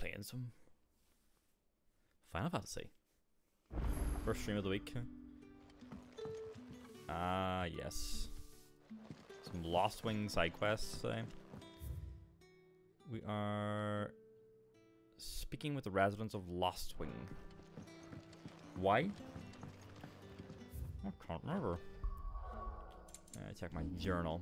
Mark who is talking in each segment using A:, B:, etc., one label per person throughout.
A: playing some Final Fantasy. First stream of the week. Ah, yes. Some Lost Wing side quests today. We are speaking with the residents of Lost Wing. Why? I can't remember. Check my journal.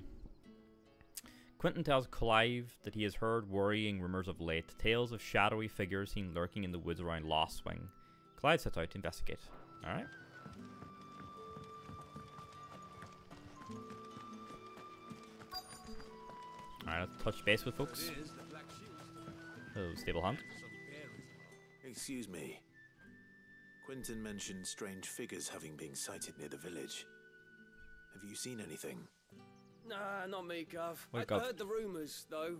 A: Quentin tells Clive that he has heard worrying rumors of late, tales of shadowy figures seen lurking in the woods around Lost Wing. Clive sets out to investigate. Alright. Alright, let's touch base with folks. Hello, Stable Hunt.
B: Excuse me. Quentin mentioned strange figures having been sighted near the village. Have you seen anything?
C: Nah, not me, Gov.
A: What,
C: I
A: Gov?
C: heard the rumours, though.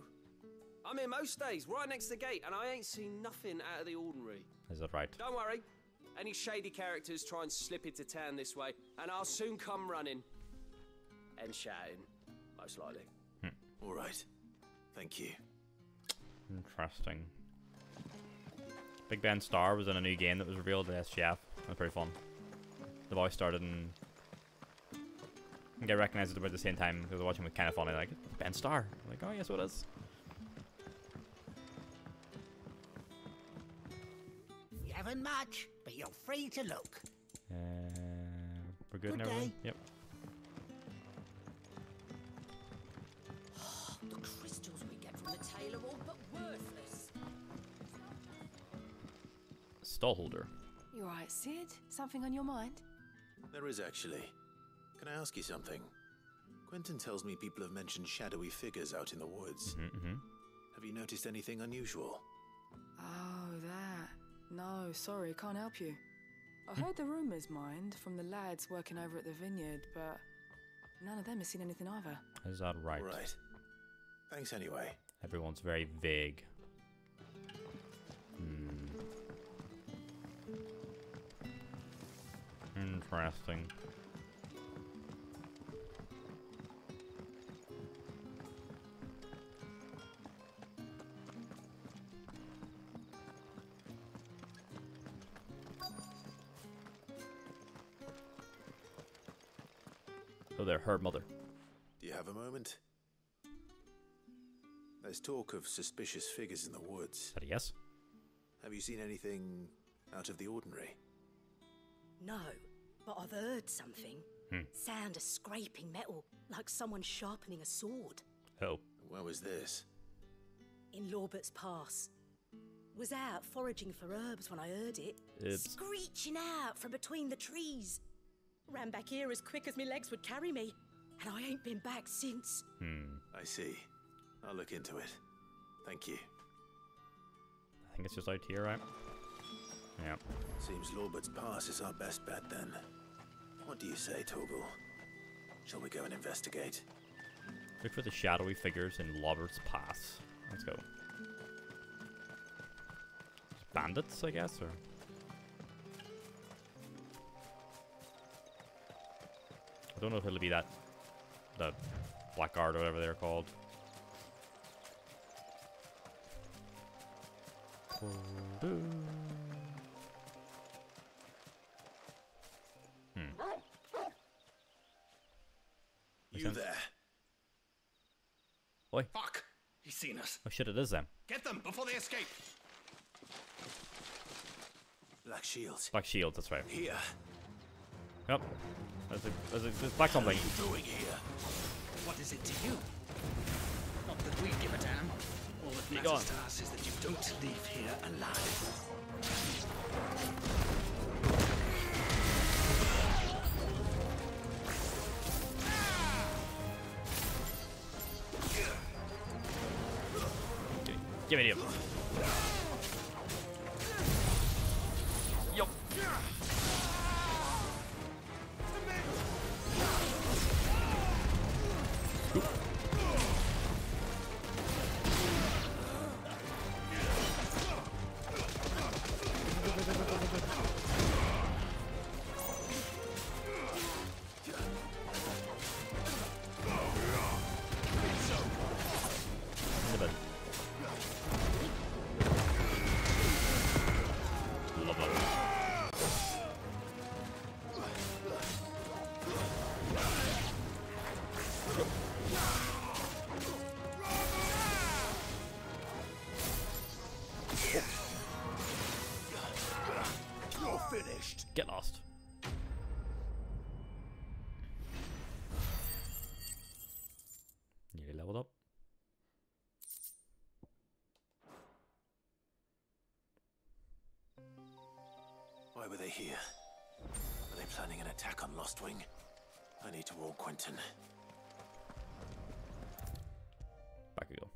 C: I'm here most days, right next to the gate, and I ain't seen nothing out of the ordinary.
A: Is that right?
C: Don't worry. Any shady characters try and slip into town this way, and I'll soon come running. And shouting, most likely.
B: All right. Thank you.
A: Interesting. Big Ben Star was in a new game that was revealed at SGF. That was pretty fun. The voice started and I think I recognized it about the same time because I was watching with kind of funny, like, Ben Star. I'm like, oh yes, what is?
D: You haven't much, but you're free to look.
A: We're good,
D: Good
A: now.
D: day.
A: Yep.
E: The crystals we get from the tail are all but worthless.
A: Stallholder.
F: You alright, Sid? Something on your mind?
B: There is actually. Can I ask you something? Quentin tells me people have mentioned shadowy figures out in the woods. Have you noticed anything unusual?
F: Oh, that. No, sorry, can't help you. I heard the rumours, mind, from the lads working over at the vineyard, but none of them has seen anything either.
A: Is that right?
B: Right. Thanks anyway.
A: Everyone's very vague. Interesting. Oh, there, her mother.
B: Do you have a moment? There's talk of suspicious figures in the woods.
A: Is that a yes?
B: Have you seen anything out of the ordinary?
E: No, but I've heard something. Sound of scraping metal, like someone sharpening a sword.
A: Oh.
B: Where was this?
E: In Lorbert's Pass. Was out foraging for herbs when I heard it. Screeching out from between the trees. Ran back here as quick as my legs would carry me, and I ain't been back since.
B: I see. I'll look into it. Thank you.
A: I think it's just out here, right? Yeah.
B: Seems Lorbert's Pass is our best bet then. What do you say, Torgal? Shall we go and investigate?
A: Look for the shadowy figures in Lobert's Pass. Let's go. Bandits, I guess, or... I don't know if it'll be that... the Blackguard or whatever they're called.
B: You there?
A: Oi.
G: Fuck! He's seen us.
A: Oh shit, it is them.
G: Get them before they escape.
B: Black shields.
A: Black Shield, that's right.
B: Here.
A: Yep. There's black something.
B: What are you doing here?
G: What is it to you? Not that we give a damn. All that
A: Be
G: matters
A: gone.
G: to us is that you don't leave here alive.
A: Give me him. Yup.
B: were they here? Are they planning an attack on Lostwing? I need to warn Quentin.
A: Back we go.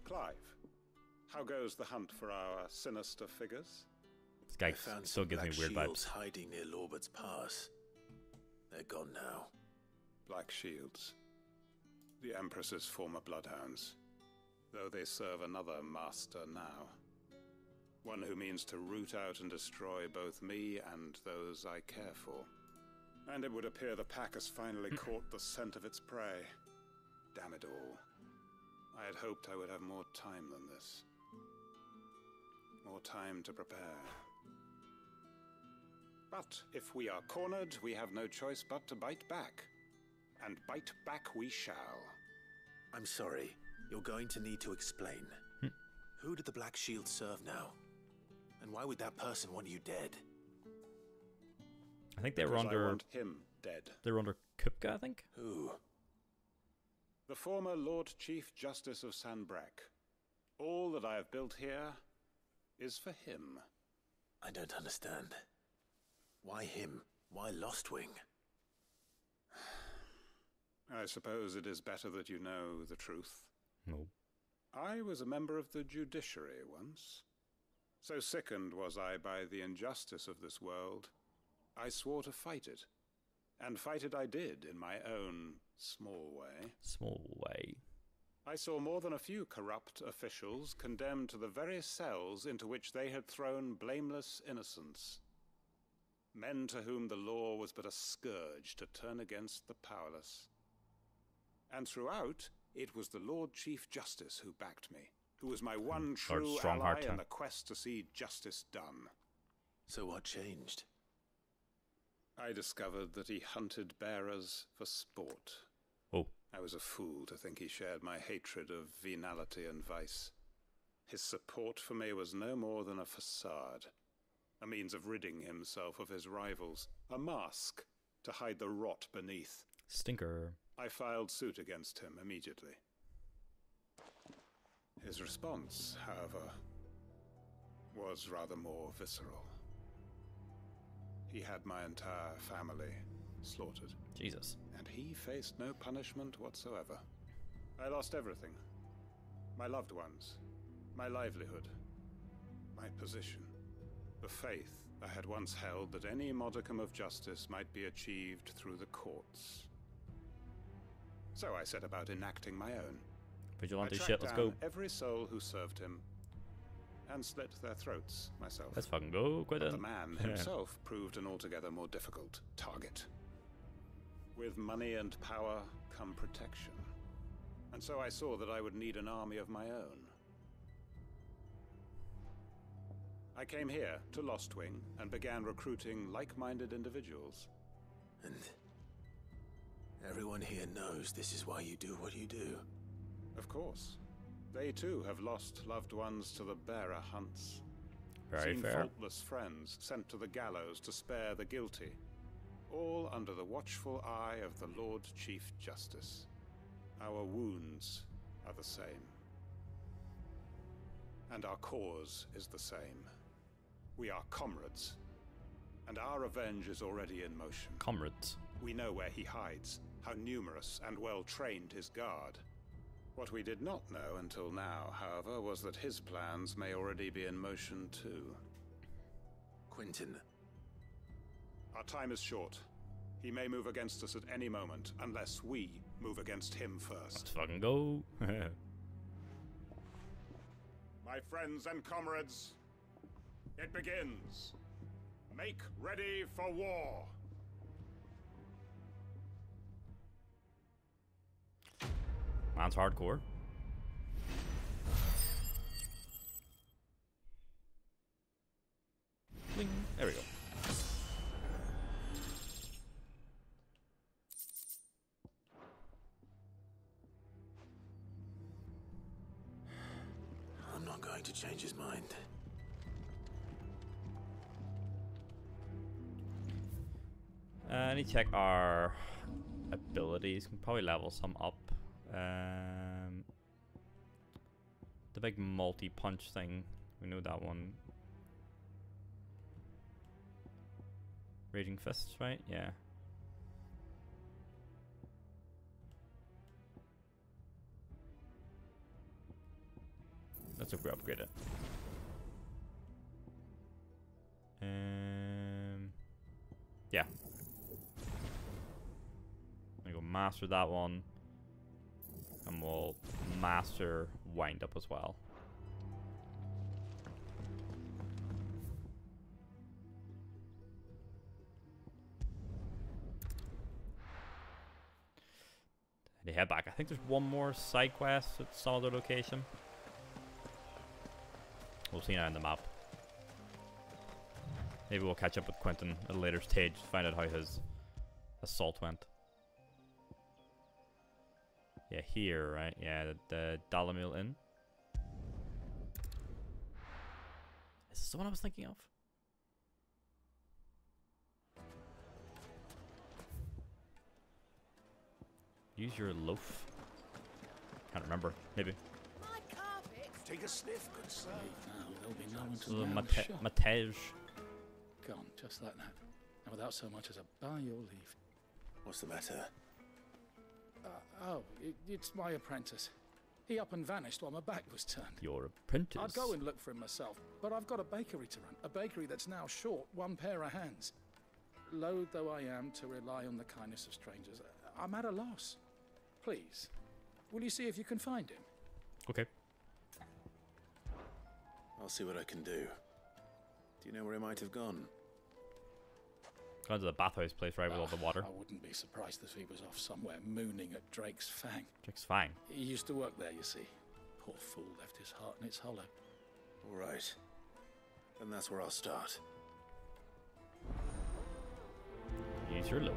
H: Clive, how goes the hunt for our sinister figures?
A: This guy
B: I found
A: still
B: some
A: gives me
B: black
A: weird
B: shields
A: vibes.
B: hiding near Lorbert's Pass. They're gone now.
H: Black Shields. The Empress's former bloodhounds. Though they serve another master now. One who means to root out and destroy both me and those I care for. And it would appear the pack has finally caught the scent of its prey. Damn it all. I had hoped I would have more time than this. More time to prepare. But if we are cornered, we have no choice but to bite back. And bite back we shall.
B: I'm sorry. You're going to need to explain. Who did the Black Shield serve now? And why would that person want you dead?
A: I think they were
H: Because I
A: under.
H: want him dead.
A: They were under Kupka, I think.
B: Who?
H: The former Lord Chief Justice of Sanbreque. All that I have built here is for him.
B: I don't understand. Why him? Why Lostwing?
H: I suppose it is better that you know the truth.
A: No.
H: I was a member of the judiciary once. So sickened was I by the injustice of this world, I swore to fight it. And fight it I did in my own small way.
A: Small way.
H: I saw more than a few corrupt officials condemned to the very cells into which they had thrown blameless innocents. Men to whom the law was but a scourge to turn against the powerless. And throughout, it was the Lord Chief Justice who backed me, who was my one true ally in the quest to see justice done.
B: So what changed?
H: I discovered that he hunted bearers for sport.
A: Oh.
H: I was a fool to think he shared my hatred of venality and vice. His support for me was no more than a facade, a means of ridding himself of his rivals, a mask to hide the rot beneath.
A: Stinker.
H: I filed suit against him immediately. His response, however, was rather more visceral. He had my entire family slaughtered.
A: Jesus.
H: And he faced no punishment whatsoever. I lost everything. My loved ones, my livelihood, my position, the faith I had once held that any modicum of justice might be achieved through the courts. So I set about enacting my own.
A: Vigilante
H: I
A: shit,
H: tracked
A: let's
H: down
A: go.
H: every soul who served him, and slit their throats myself.
A: Let's fucking go,
H: But
A: Quentin.
H: the man himself proved an altogether more difficult target. With money and power come protection. And so I saw that I would need an army of my own. I came here to Lostwing and began recruiting like-minded individuals.
B: And everyone here knows this is why you do what you do.
H: Of course. They too have lost loved ones to the bearer hunts.
A: Very
H: Seen
A: fair.
H: faultless friends sent to the gallows to spare the guilty. All under the watchful eye of the Lord Chief Justice. Our wounds are the same. And our cause is the same. We are comrades. And our revenge is already in motion.
A: Comrades.
H: We know where he hides, how numerous and well-trained his guard. What we did not know until now, however, was that his plans may already be in motion too.
B: Quentin.
H: Our time is short. He may move against us at any moment, unless we move against him first.
A: Let's fucking go.
H: My friends and comrades, it begins. Make ready for war.
A: Man's hardcore. Bling. There we go.
B: I'm not going to change his mind.
A: I need to check our abilities. Can probably level some up. big multi-punch thing. We know that one. Raging Fists, right? Yeah. Let's hope we upgrade it. Yeah. I'm gonna go master that one. And we'll master Wind Up as well. They head back. I think there's one more side quest at some other location. We'll see now on the map. Maybe we'll catch up with Quentin at a later stage to find out how his assault went. Yeah, here, right? Yeah, the Dalamil Inn. Is this the one I was thinking of? Use your loaf. Can't remember. Maybe.
D: My carpet.
G: Take a sniff, good sir. Now, there'll be no one to
A: The
G: know. Sure.
A: Matej.
G: Gone, just like that. And without so much as a by your leave.
B: What's the matter?
G: It's my apprentice. He up and vanished while my back was turned.
A: Your apprentice.
G: I'd go and look for him myself, but I've got a bakery to run. A bakery that's now short one pair of hands. Loath though I am to rely on the kindness of strangers, I'm at a loss. Please, will you see if you can find him?
A: Okay.
B: I'll see what I can do. Do you know where he might have gone?
A: Gone to the bathhouse place right with all the water.
G: I wouldn't be surprised if he was off somewhere mooning at Drake's Fang.
A: Drake's Fang.
G: He used to work there, you see. Poor fool left his heart in its hollow.
B: All right. Then that's where I'll start.
A: Use your loaf.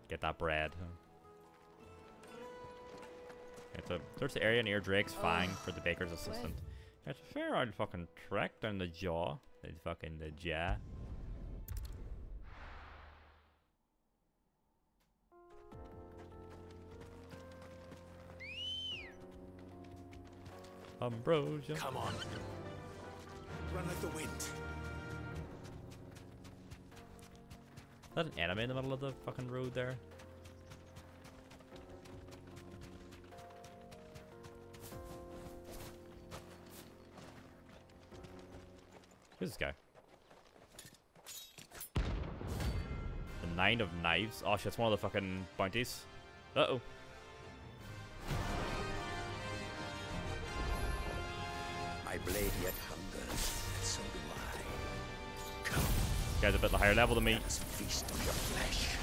A: Get that bread. Search the area near Drake's Fang for the baker's assistant. It's a fair old fucking trek down the jaw. The jaw. Ambrosia.
B: Come on. Run like the wind.
A: Is that an enemy in the middle of the fucking road there? Who's this guy? The Nine of Knives. Oh shit, it's one of the fucking bounties. Uh-oh.
D: My blade yet hungers, and so do I. Come,
A: This guy's a bit higher level than me.
D: let us feast on your flesh.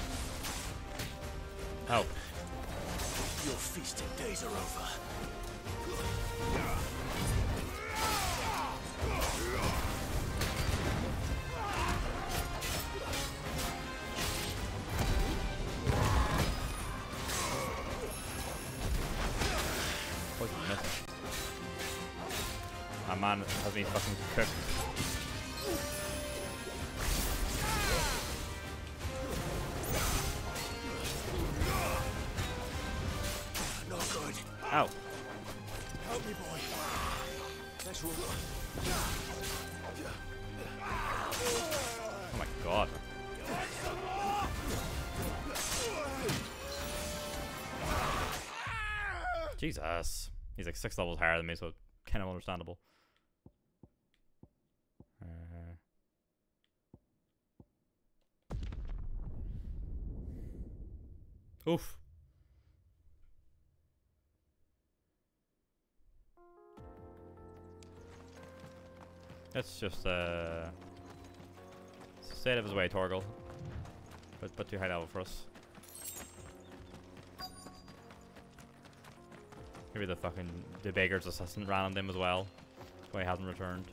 A: Oh.
B: Your feasting days are over.
A: Poison missed. My man has me fucking cooked.
B: Not good.
A: Ow.
B: Help me, boy. Let's roll.
A: Oh my god. Jesus. He's like 6 levels higher than me, so kind of understandable. Oof. Let's just stay out of his way, Torgal. But too high level for us. Maybe the baker's assistant ran on them as well. That's why he hasn't returned.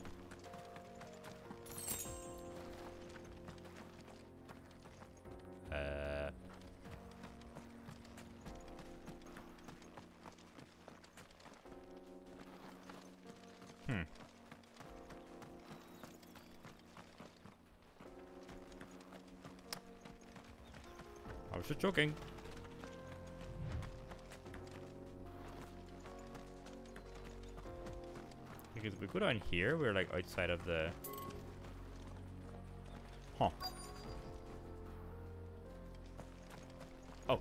A: I was just joking. If we go down here, we're like outside of the... Huh. Oh.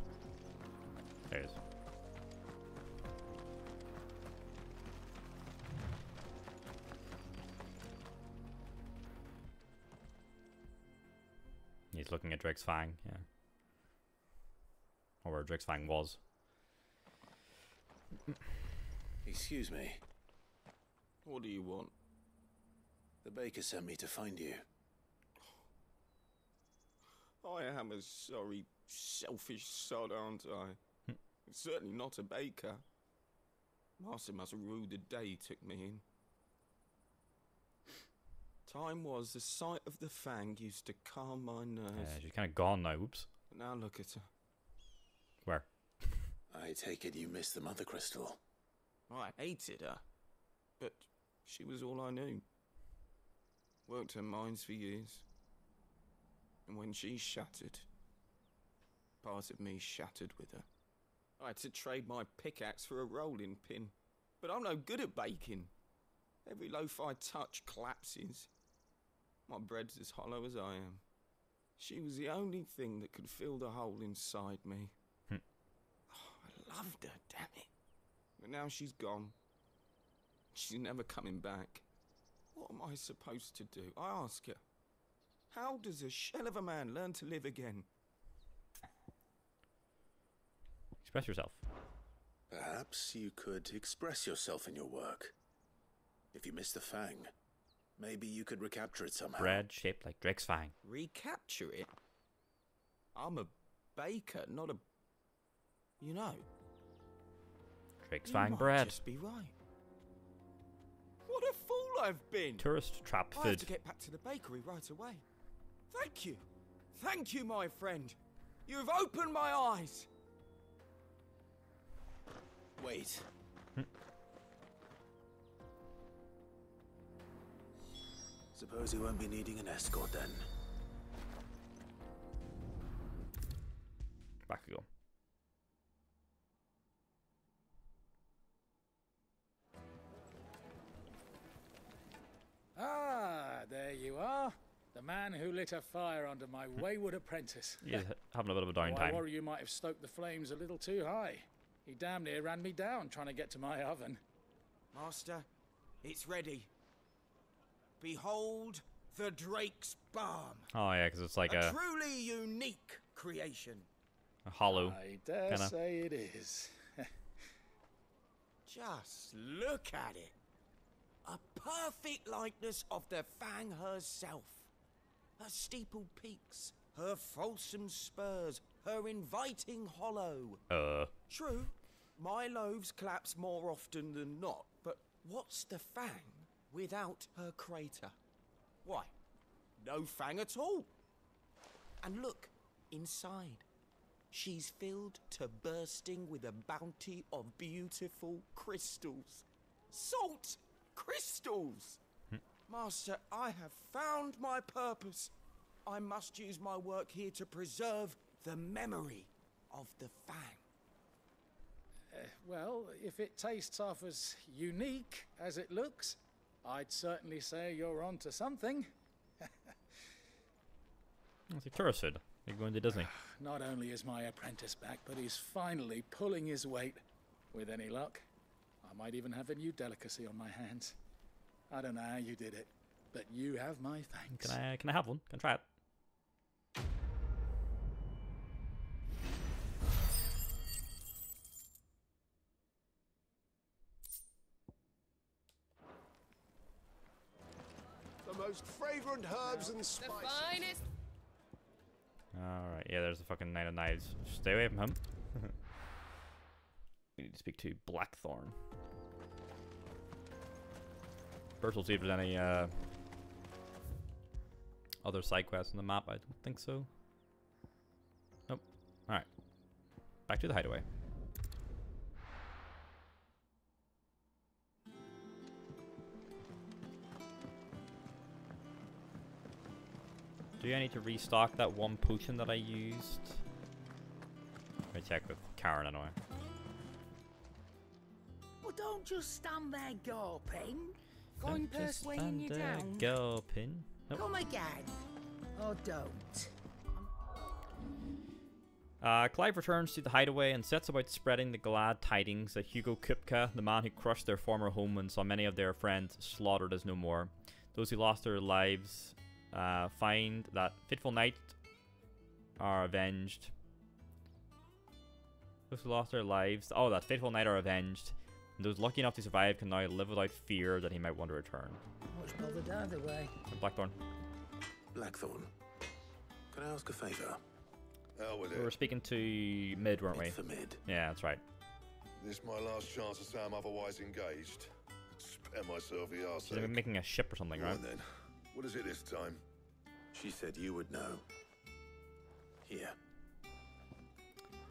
A: There it is. He's looking at Drake's Fang, yeah. Or where Drake's Fang was.
B: Excuse me.
C: What do you want?
B: The baker sent me to find you.
C: I am a sorry, selfish sod, aren't I? Certainly not a baker. Master must rue the day he took me in. Time was the sight of the Fang used to calm my nerves.
A: She's kind of gone now, whoops.
C: But now look at her.
A: Where?
B: I take it you missed the mother crystal.
C: I hated her. But she was all I knew. Worked her mines for years. And when she shattered, part of me shattered with her. I had to trade my pickaxe for a rolling pin. But I'm no good at baking. Every loaf I touch collapses. My bread's as hollow as I am. She was the only thing that could fill the hole inside me. Oh, I loved her, damn it. But now she's gone. She's never coming back. What am I supposed to do? I ask her. How does a shell of a man learn to live again?
A: Express yourself.
B: Perhaps you could express yourself in your work. If you miss the Fang, maybe you could recapture it somehow.
A: Bread shaped like Drake's Fang.
C: Recapture it? I'm a baker, not a... You know...
A: Drake's
C: you
A: Fang
C: might
A: bread.
C: just be right. What a fool I've been!
A: Tourist trap
C: I have
A: food.
C: to get back to the bakery right away. Thank you. Thank you, my friend. You've opened my eyes.
B: Wait. Suppose you won't be needing an escort then.
A: Back we go.
G: Ah, there you are. The man who lit a fire under my wayward apprentice.
A: He's having a bit of a
G: Oh, I
A: downtime.
G: worry you might have stoked the flames a little too high. He damn near ran me down trying to get to my oven.
C: Master, it's ready. Behold the Drake's Balm.
A: Oh yeah, because it's like
C: a
A: a
C: truly unique creation.
A: hollow.
G: I dare
A: kinda.
G: say it is.
C: Just look at it. A perfect likeness of the Fang herself. Her steepled peaks, her fulsome spurs, her inviting hollow. True, my loaves collapse more often than not, but what's the Fang without her crater? Why, no Fang at all. And look, inside. She's filled to bursting with a bounty of beautiful crystals. Salt crystals! Master, I have found my purpose. I must use my work here to preserve the memory of the Fang.
G: Well, if it tastes half as unique as it looks, I'd certainly say you're onto something.
A: It's a tourist food. You're going to Disney.
G: Not only is my apprentice back, but he's finally pulling his weight. With any luck, I might even have a new delicacy on my hands. I don't know how you did it, but you have my thanks.
A: Can I have one? Can I try it?
I: The most fragrant herbs and spices.
J: The finest.
A: Alright, yeah, there's the fucking Knight of Knives. Stay away from him. We need to speak to Blackthorn. First, we'll see if there's any other side quests on the map. I don't think so. Nope. Alright. Back to the hideaway. Do I need to restock that one potion that I used? Let me check with Karen anyway.
D: Well, don't just stand there gawping.
C: fine purse weighing you down.
A: Go pin. Nope.
C: Come again. Or don't.
A: Clive returns to the hideaway and sets about spreading the glad tidings that Hugo Kupka, the man who crushed their former home and saw many of their friends slaughtered, is no more. Those who lost their lives find that fateful night are avenged. Those who lost their lives... Oh, that fateful night are avenged. And those lucky enough to survive can now live without fear that he might want to return.
C: Much bothered either way.
A: Blackthorn.
B: Blackthorn, can I ask a favour?
A: We were speaking to Mid, weren't we?
B: For Mid.
A: Yeah, that's right.
J: This my last chance to say I'm otherwise engaged. Spare myself the arse.
A: They're making a ship or something, right?
J: Then. What is it this time?
B: She said you would know. Here.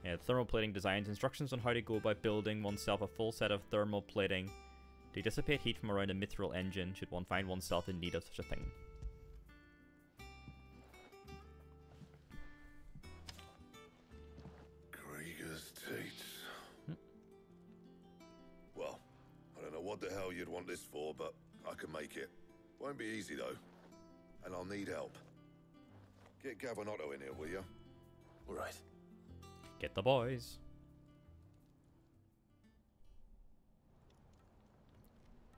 A: Yeah, thermal plating designs instructions on how to go about building oneself a full set of thermal plating to dissipate heat from around a mithril engine should one find oneself in need of such a thing.
J: Well, I don't know what the hell you'd want this for, but I can make it. Won't be easy though, and I'll need help. Get Gavin Otto in here, will you?
B: All right.
A: Get the boys.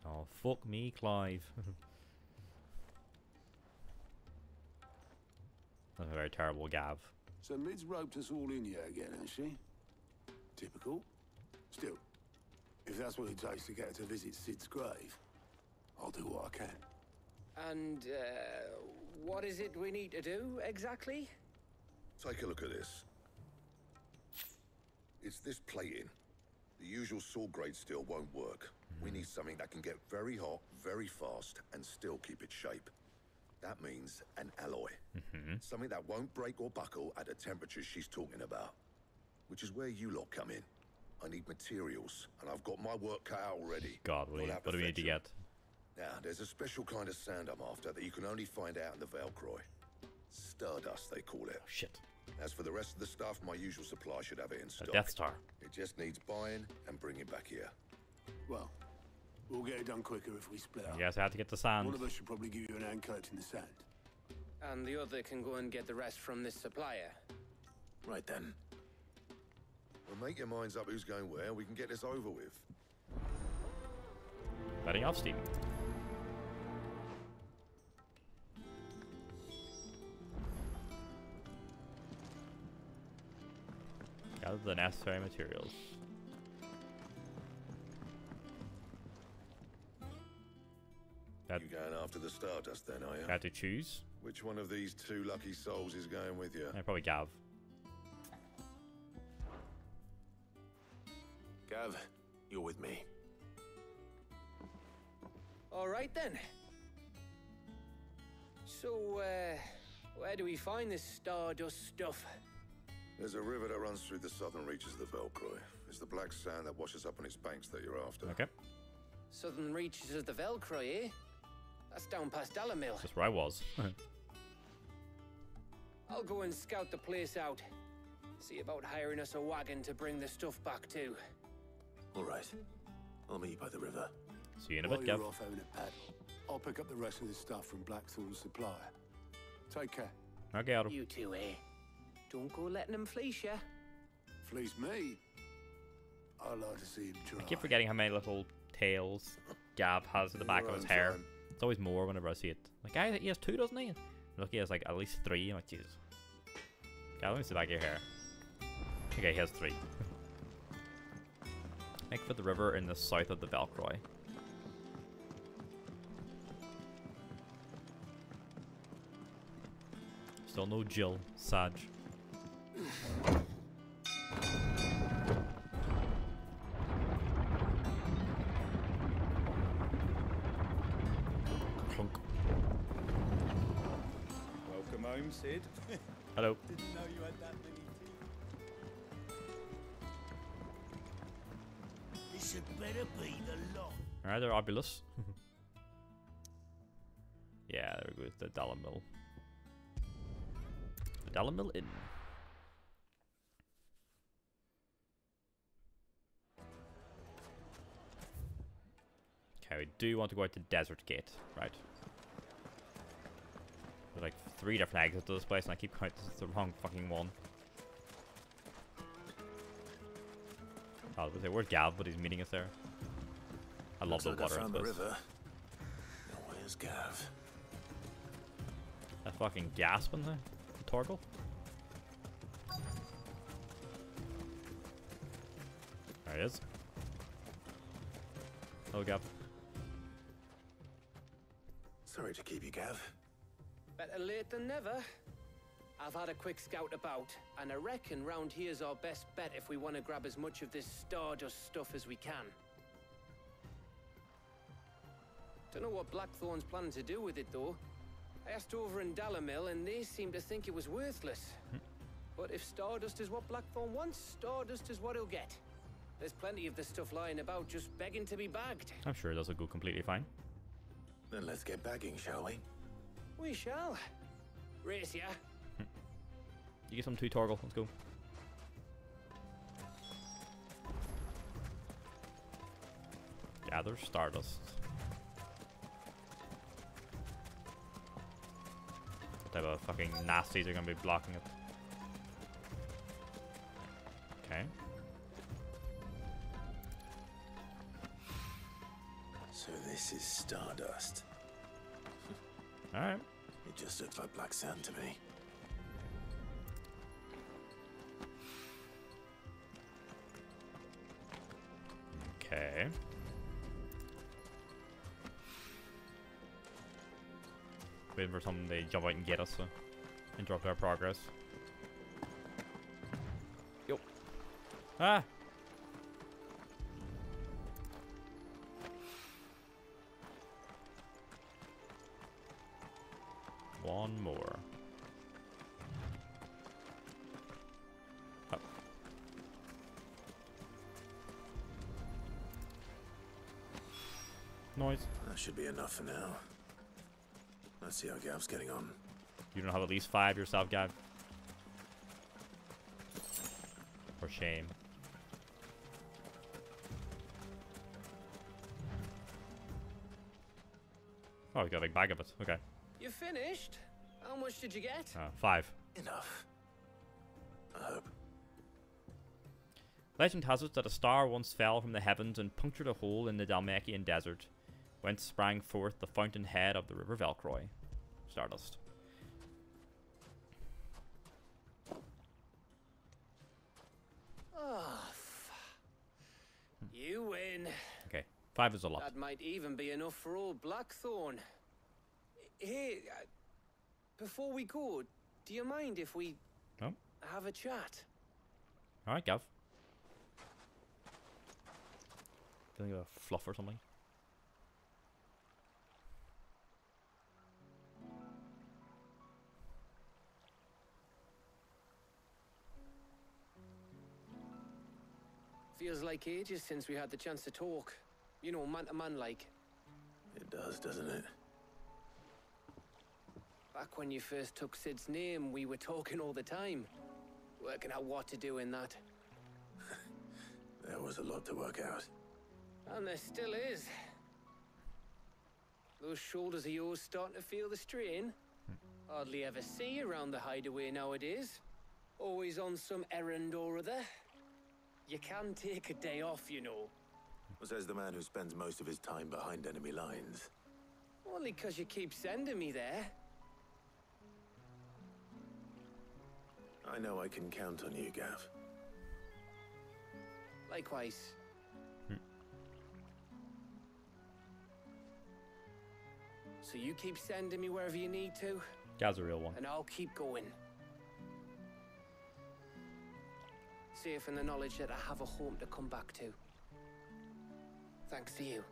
A: Oh, fuck me, Clive. That's a very terrible Gav.
I: So Mid's roped us all in here again, hasn't she? Typical. Still, if that's what it takes to get her to visit Sid's grave, I'll do what I can.
C: And, what is it we need to do, exactly?
J: Take a look at this. It's this plating. The usual sword grade steel won't work. We need something that can get very hot, very fast, and still keep its shape. That means an alloy. Something that won't break or buckle at the temperatures she's talking about. Which is where you lot come in. I need materials, and I've got my work cut out already.
A: God, what do we need to get?
J: Now, there's a special kind of sand I'm after that you can only find out in the Velcroy. Stardust, they call it.
A: Oh, shit.
J: As for the rest of the stuff, my usual supply should have it in stock.
A: A Death Star.
J: It just needs buying and bringing back here.
I: Well, we'll get it done quicker if we split up.
A: You guys have to get the sand.
I: One of us should probably give you an hand collecting the sand.
C: And the other can go and get the rest from this supplier.
B: Right then.
J: Well, make your minds up who's going where. We can get this over with.
A: Letting off steam. Gather the necessary materials.
J: You going after the Stardust then, are you?
A: Had to choose.
J: Which one of these two lucky souls is going with you?
A: Yeah, probably Gav.
B: Gav, you're with me.
C: All right then. So, where do we find this Stardust stuff?
J: There's a river that runs through the southern reaches of the Velcroy. It's the black sand that washes up on its banks that you're after.
A: Okay.
C: Southern reaches of the Velcroy, eh? That's down past Dalamil.
A: That's where I was.
C: I'll go and scout the place out. See about hiring us a wagon to bring the stuff back to.
B: All right. I'll meet you by the river.
A: See you in a
I: While
A: bit,
I: you're
A: Gav.
I: off having a paddle, I'll pick up the rest of the stuff from Blackthorn's supplier. Take care.
A: Okay, Otto.
C: You two, eh? Don't go letting him fleece ya.
I: Fleece me? I'd like to see him try.
A: I keep forgetting how many little tails Gav has at the back of his hair. It's always more whenever I see it. Like, he has 2, doesn't he? Look, he has like at least 3. I'm like, Jesus. Gav, let me see the back of your hair. Okay, he has 3. Make for the river in the south of the Velcroy. Still no Jill. Sag. Clunk.
K: Welcome home, Sid.
A: Hello.
K: Didn't know you had that many teeth.
C: This had better be the lot.
A: Alright, they're obulous. Yeah, there we go with the Dalamil. The Dalamil Inn. Okay, we do want to go out the desert gate, right? There's like 3 different exits to this place, and I keep counting it's the wrong fucking one. Oh, I was gonna say, where's Gav? But he's meeting us there. I love the water in this.
B: River. Now where's Gav?
A: That fucking gasp in the Torgal. There it is. Oh, Gav.
B: Sorry to keep you, Gav.
L: Better late than never. I've had a quick scout about, and I reckon round here's our best bet if we want to grab as much of this Stardust stuff as we can. Don't know what Blackthorn's planning to do with it, though. I asked over in Dalamil, and they seem to think it was worthless. But if Stardust is what Blackthorn wants, Stardust is what he'll get. There's plenty of this stuff lying about, just begging to be bagged.
A: I'm sure this will go completely fine.
B: Then let's get bagging, shall we?
L: We shall. Race ya.
A: You get some too, Torgal. Let's go. Gather Stardust. What type of fucking nasties are gonna be blocking it? Okay.
B: So this is Stardust.
A: Alright.
B: It just looks like black sand to me.
A: Okay. Waiting for something to jump out and get us, so interrupt our progress. Yo. Ah! One more. Up. Noise.
B: That should be enough for now. Let's see how Gav's getting on.
A: You don't have at least 5 yourself, Gav? For shame. Oh, we got a big bag of it. Okay.
L: You finished? How much did you get?
A: 5.
B: Enough. I hope.
A: Legend has it that a star once fell from the heavens and punctured a hole in the Dalmacian desert, whence sprang forth the fountainhead of the river Velcroy. Stardust.
L: Oh, you win.
A: Okay, 5 is a lot.
L: That might even be enough for old Blackthorn. Hey, before we go, do you mind if we have a chat?
A: Alright, Gav. Feeling a fluff or something?
L: Feels like ages since we had the chance to talk. You know, man to man like.
B: It does, doesn't it?
L: Back when you first took Sid's name, we were talking all the time. Working out what to do in that.
B: There was a lot to work out.
L: And there still is. Those shoulders of yours starting to feel the strain. Hardly ever see you around the hideaway nowadays. Always on some errand or other. You can take a day off, you know.
B: Says the man who spends most of his time behind enemy lines.
L: Only 'cause you keep sending me there.
B: I know I can count on you, Gav.
L: Likewise. So you keep sending me wherever you need to.
A: Gav's a real one.
L: And I'll keep going. Safe in the knowledge that I have a home to come back to. Thanks to you.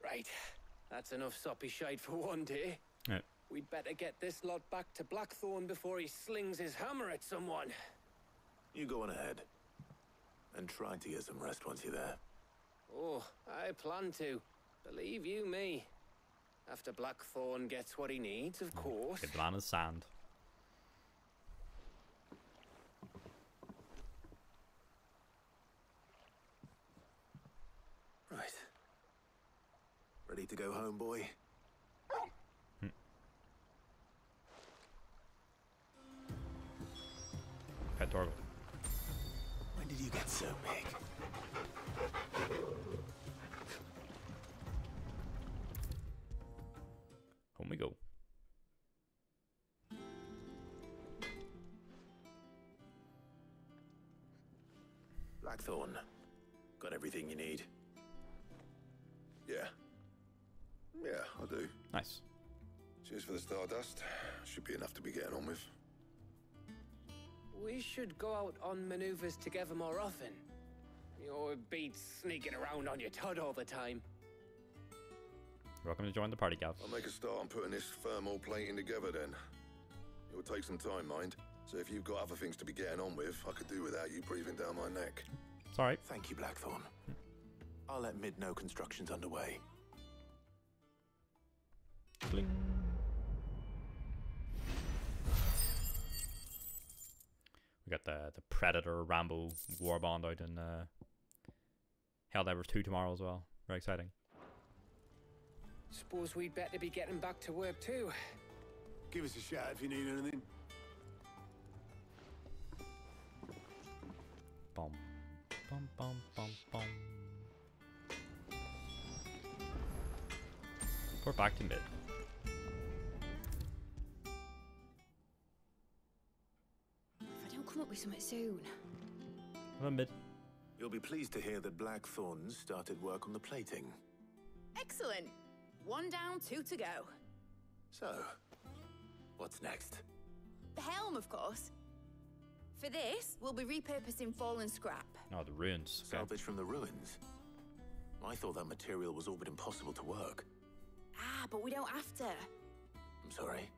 L: Right. That's enough soppy shite for one day.
A: Yeah.
L: We'd better get this lot back to Blackthorn before he slings his hammer at someone.
B: You go on ahead. And try to get some rest once you're there.
L: Oh, I plan to. Believe you me. After Blackthorn gets what he needs, of course.
A: Get down in the sand.
B: Right. Ready to go home, boy?
A: Pet dog.
B: When did you get so big?
A: Home we go.
B: Blackthorn, got everything you need?
J: Yeah. Yeah, I do.
A: Nice.
J: Cheers for the Stardust. Should be enough to be getting on with.
L: We should go out on maneuvers together more often. You're beat sneaking around on your Todd all the time.
A: Welcome to join the party, Gav.
J: I'll make a start on putting this thermal plating together then. It will take some time, mind. So if you've got other things to be getting on with, I could do without you breathing down my neck.
A: Sorry.
B: Thank you, Blackthorn. I'll let Mid know construction's underway.
A: Bling. We got the Predator Rambo Warbond out in Helldivers 2 tomorrow as well. Very exciting.
L: Suppose we'd better be getting back to work too.
I: Give us a shout if you need anything.
A: Bum, bum, bum, bum, bum. We're back to mid.
M: If I don't come up with something soon.
A: I'm mid.
B: You'll be pleased to hear that Blackthorn started work on the plating.
M: Excellent. 1 down, 2 to go.
B: So, what's next?
M: The helm, of course. For this, we'll be repurposing fallen scrap.
A: Oh, the ruins. Okay.
B: Salvage from the ruins? I thought that material was all but impossible to work.
M: Ah, but we don't have to.
B: I'm sorry.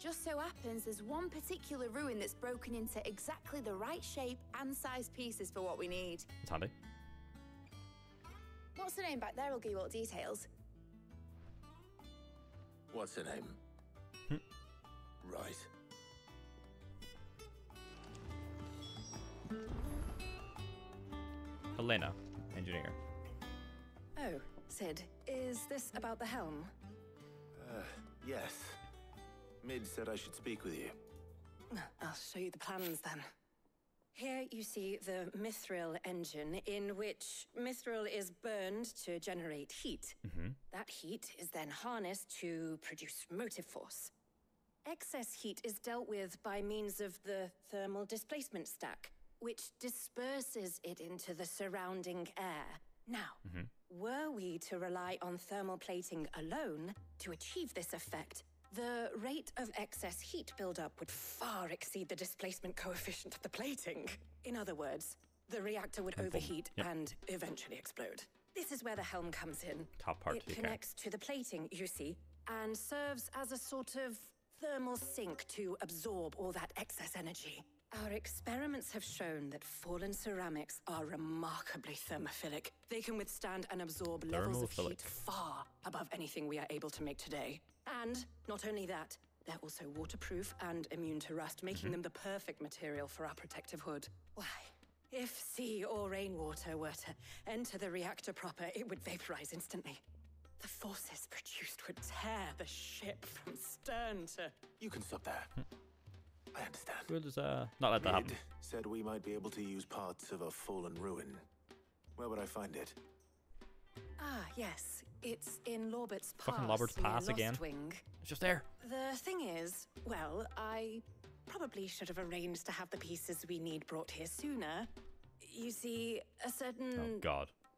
M: Just so happens there's one particular ruin that's broken into exactly the right shape and size pieces for what we need.
A: It's handy.
M: What's the name back there? I'll give you all the details.
B: What's her name? Right.
A: Helena, engineer.
N: Oh, Sid, is this about the helm?
B: Yes. Mid said I should speak with you.
N: I'll show you the plans then. Here you see the mithril engine, in which mithril is burned to generate heat. That heat is then harnessed to produce motive force. Excess heat is dealt with by means of the thermal displacement stack, which disperses it into the surrounding air. Now, were we to rely on thermal plating alone to achieve this effect, the rate of excess heat buildup would far exceed the displacement coefficient of the plating. In other words, the reactor would overheat and eventually explode. This is where the helm comes in.
A: Top part.
N: It connects to the plating, you see, and serves as a sort of thermal sink to absorb all that excess energy. Our experiments have shown that fallen ceramics are remarkably thermophilic. They can withstand and absorb levels of heat far above anything we are able to make today. And not only that, they're also waterproof and immune to rust, making them the perfect material for our protective hood. Why, if sea or rainwater were to enter the reactor proper, it would vaporize instantly. The forces produced would tear the ship from stern to...
B: You can stop there. I understand.
A: We'll just not let that happen.
B: Mid said we might be able to use parts of a fallen ruin. Where would I find it?
N: Ah, yes. It's in Lorbert's Pass.
A: Fucking Lorbert's Pass again.
N: Wing.
A: It's just there.
N: The thing is, well, I probably should have arranged to have the pieces we need brought here sooner. You see, a certain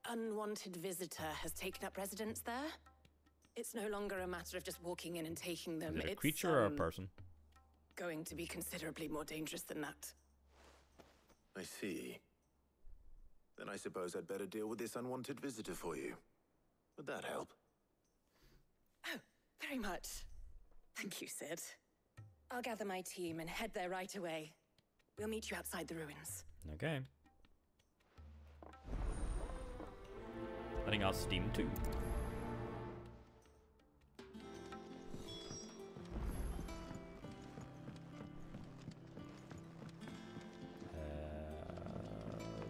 N: unwanted visitor has taken up residence there. It's no longer a matter of just walking in and taking them.
A: Is it a
N: it's,
A: creature or a person?
N: Going to be considerably more dangerous than that.
B: I see. Then I suppose I'd better deal with this unwanted visitor for you. Would that help?
N: Oh, very much. Thank you, Sid. I'll gather my team and head there right away. We'll meet you outside the ruins.
A: Okay. letting off steam too.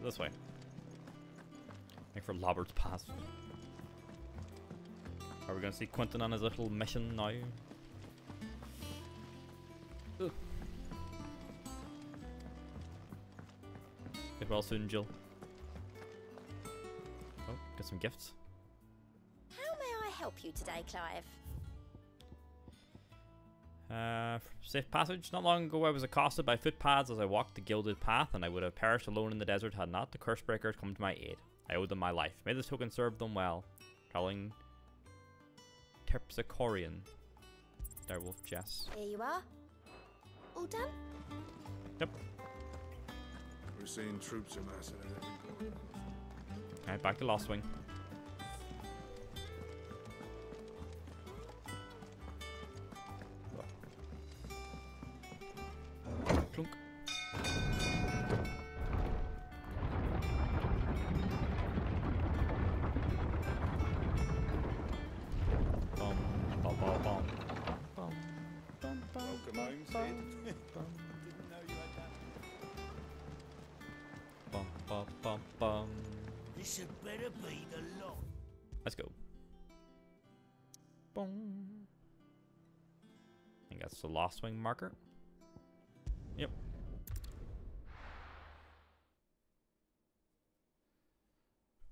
A: This way. Make for Lobert's Pass. Are we gonna see Quentin on his little mission now? Ugh. Get well soon, Jill. Oh, get some gifts.
O: How may I help you today, Clive?
A: Safe passage. Not long ago I was accosted by footpads as I walked the gilded path, and I would have perished alone in the desert had not the curse breakers come to my aid. I owed them my life. May this token serve them well. Traveling Terpsichorean. Direwolf Jess.
O: Here you are. All done?
A: Yep.
P: We're seeing troops amassing at every corner.
A: Alright, back to Lost Wing. Clunk.
K: Welcome home, Sid. Didn't know you had that.
C: This had better be the lot.
A: Let's go. Boom. I think that's the Lost Wing marker. Yep.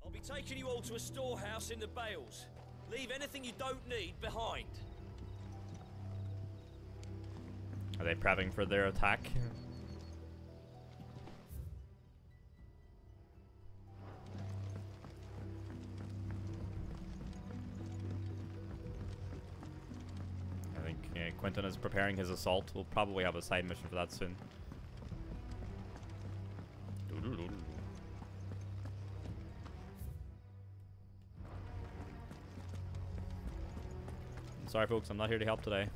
Q: I'll be taking you all to a storehouse in the Bales. Leave anything you don't need behind.
A: Are they prepping for their attack? I think Quentin is preparing his assault. We'll probably have a side mission for that soon. Sorry folks, I'm not here to help today.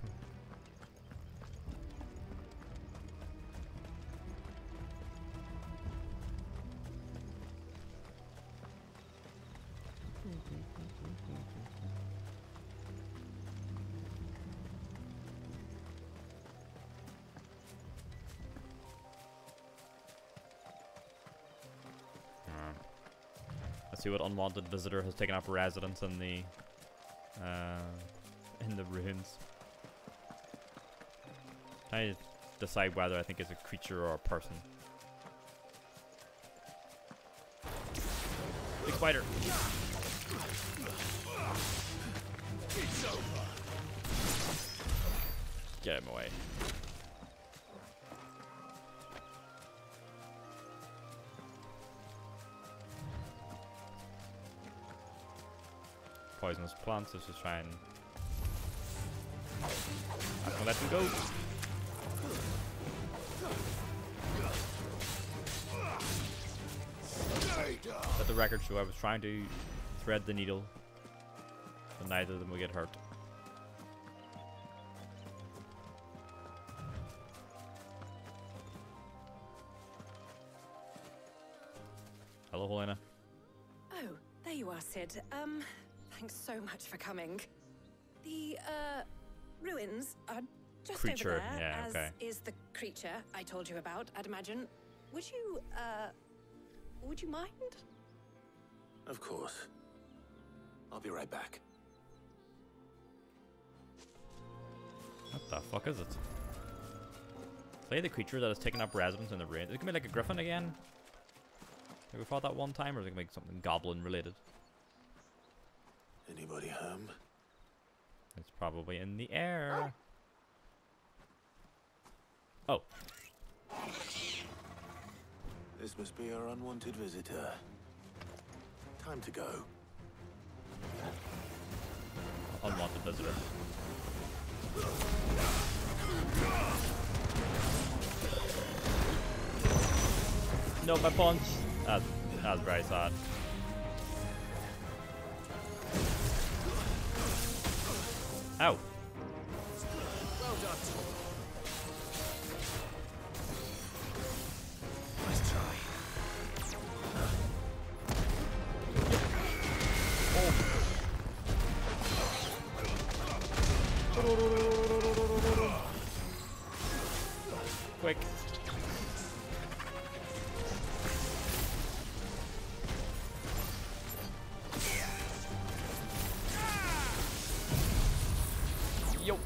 A: Let's see what unwanted visitor has taken up residence in the ruins. I decide whether I think it's a creature or a person. Big spider.
K: It's over.
A: Get him away. Poisonous plants, let's just try and I'm gonna let him go. Let the record show I was trying to thread the needle, but neither of them will get hurt. Hello, Helena.
N: Oh, there you are, Sid. Thanks so much for coming. The, ruins are just
A: Creature,
N: over there,
A: yeah,
N: as
A: okay.
N: is the creature I told you about, I'd imagine. Would you mind?
B: Of course. I'll be right back.
A: What the fuck is it? Play the creature that has taken up residence in the ruins. Is it gonna be like a griffin again? Like we fought that one time, or is it gonna be something goblin related?
B: Anybody home?
A: It's probably in the air. Oh.
B: This must be our unwanted visitor. Time to go.
A: Unwanted visitor. No, my punch. That's very sad. Ow.
K: Well done. Nice try.
A: Quick. Yo.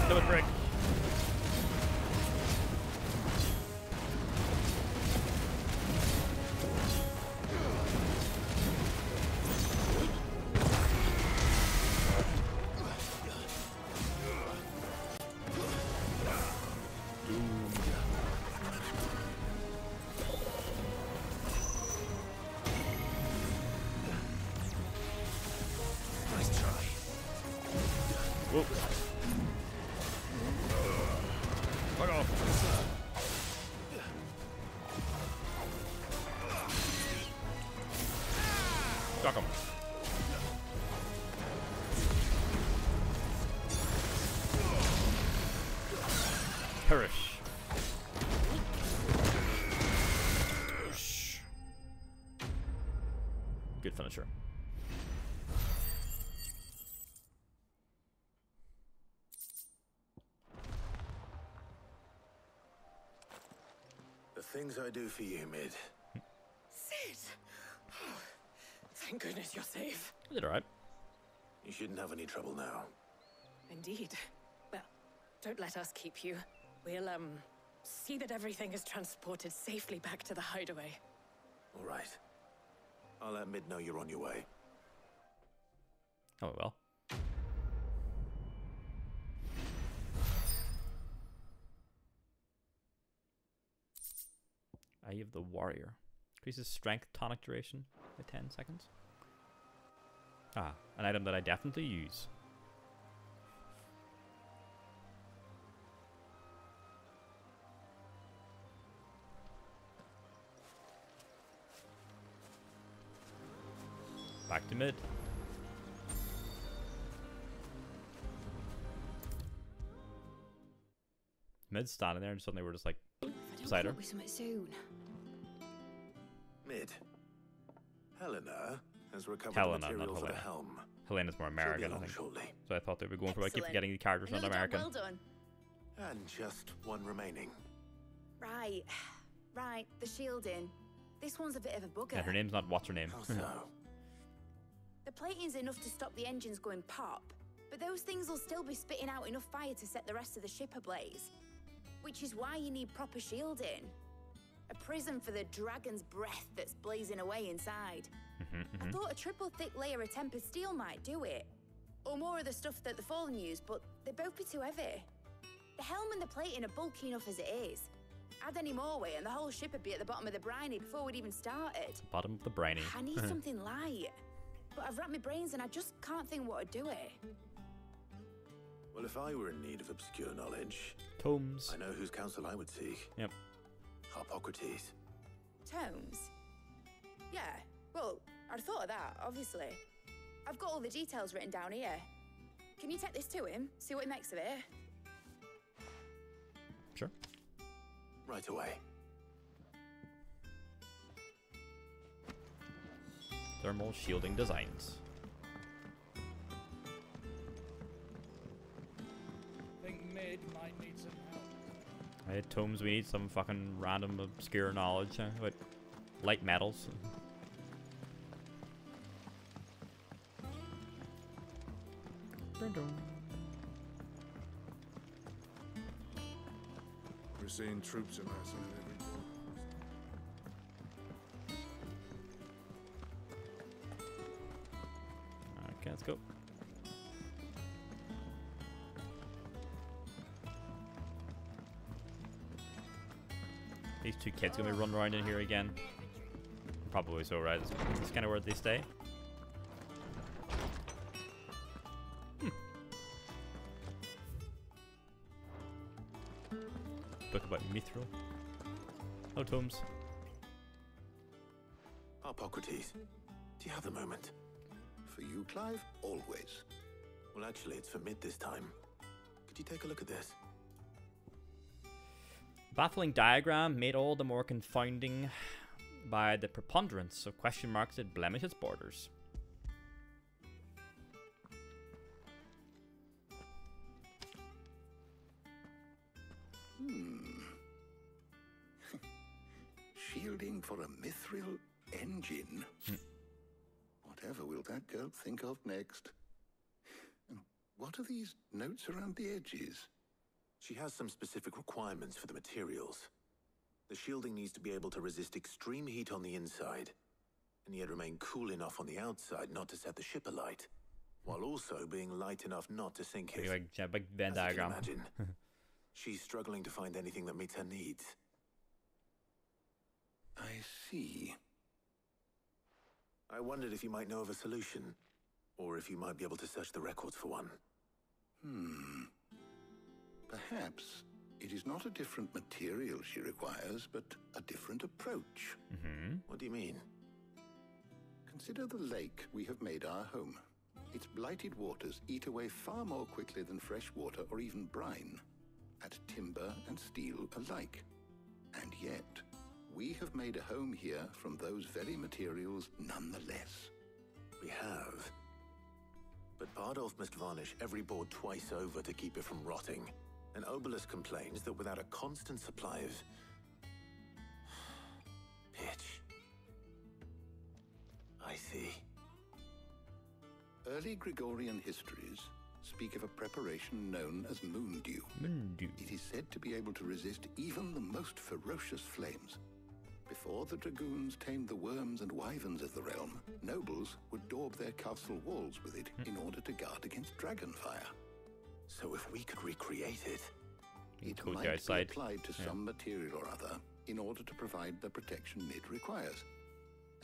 A: Do it, Brick. Whoa. Fuck off. Fuck him. Perish. Good finisher.
B: The things I do for you, Mid.
N: Sid! Oh, thank goodness you're safe.
A: Is it alright?
B: You shouldn't have any trouble now.
N: Indeed. Well, don't let us keep you. We'll, see that everything is transported safely back to the hideaway.
B: All right. I'll let Mid know you're on your way.
A: Oh, well. Eye of the Warrior. Increases strength tonic duration by 10 seconds. Ah, an item that I definitely use. Back to mid. Mid's standing there and suddenly we're just like beside her.
M: Soon.
B: Mid. Helena has recovered
A: Helena,
B: material
A: not
B: for the
A: Helena.
B: helm.
A: Helena's more American, I think.
B: Shortly.
A: So I thought they were going for. I keep
M: Excellent.
A: forgetting the characters are not American.
M: Well done.
B: And just one remaining.
M: Right. Right, the shielding. This one's a bit of a bugger.
A: Yeah, her name's not what's her name.
B: How so?
M: The plating's enough to stop the engines going pop, but those things will still be spitting out enough fire to set the rest of the ship ablaze. Which is why you need proper shielding. A prison for the dragon's breath that's blazing away inside. I thought a triple thick layer of tempered steel might do it. Or more of the stuff that the Fallen use, but they'd both be too heavy. The helm and the plating are bulky enough as it is. Add any more weight and the whole ship would be at the bottom of the briny before we'd even started.
A: Bottom of the briny.
M: I need something light. But I've racked my brains and I just can't think what would do it.
B: Well, if I were in need of obscure knowledge,
A: Tomes.
B: I know whose counsel I would seek.
A: Yep.
B: Hippocrates.
M: Tomes? Yeah, well, I'd thought of that, obviously. I've got all the details written down here. Can you take this to him? See what he makes of it?
A: Sure.
B: Right away.
A: Thermal shielding designs.
G: Think Mid might need some help.
A: Right, Tomes, we need some fucking random obscure knowledge about light metals.
P: We're seeing troops amassing at every door.
A: Okay, let's go. These two kids gonna be running around in here again. Probably so, right? It's kind of where they stay. Book about Mithril. Oh, Tomes.
B: Hippocrates, do you have a moment?
J: For you, Clive? Always.
B: Well, actually, it's for Mid this time. Could you take a look at this?
A: Baffling diagram made all the more confounding by the preponderance of question marks that blemish its borders.
I: Shielding for a mithril engine? Whatever will that girl think of next? And what are these notes around the edges?
B: She has some specific requirements for the materials. The shielding needs to be able to resist extreme heat on the inside, and yet remain cool enough on the outside not to set the ship alight, while also being light enough not to sink it.
A: Like Venn
B: As you can
A: diagram.
B: imagine, she's struggling to find anything that meets her needs.
I: I see.
B: I wondered if you might know of a solution, or if you might be able to search the records for one.
I: Perhaps it is not a different material she requires, but a different approach.
B: What do you mean?
I: Consider the lake we have made our home. Its blighted waters eat away far more quickly than fresh water or even brine, at timber and steel alike. And yet, we have made a home here from those very materials nonetheless.
B: We have. But Bardolph must varnish every board twice over to keep it from rotting. And Obelus complains that without a constant supply of pitch. I see.
I: Early Gregorian histories speak of a preparation known as moon dew. It is said to be able to resist even the most ferocious flames. Before the dragoons tamed the worms and wyverns of the realm, nobles would daub their castle walls with it in order to guard against dragon fire.
B: So if we could recreate it,
I: it might be applied to some material or other in order to provide the protection it requires.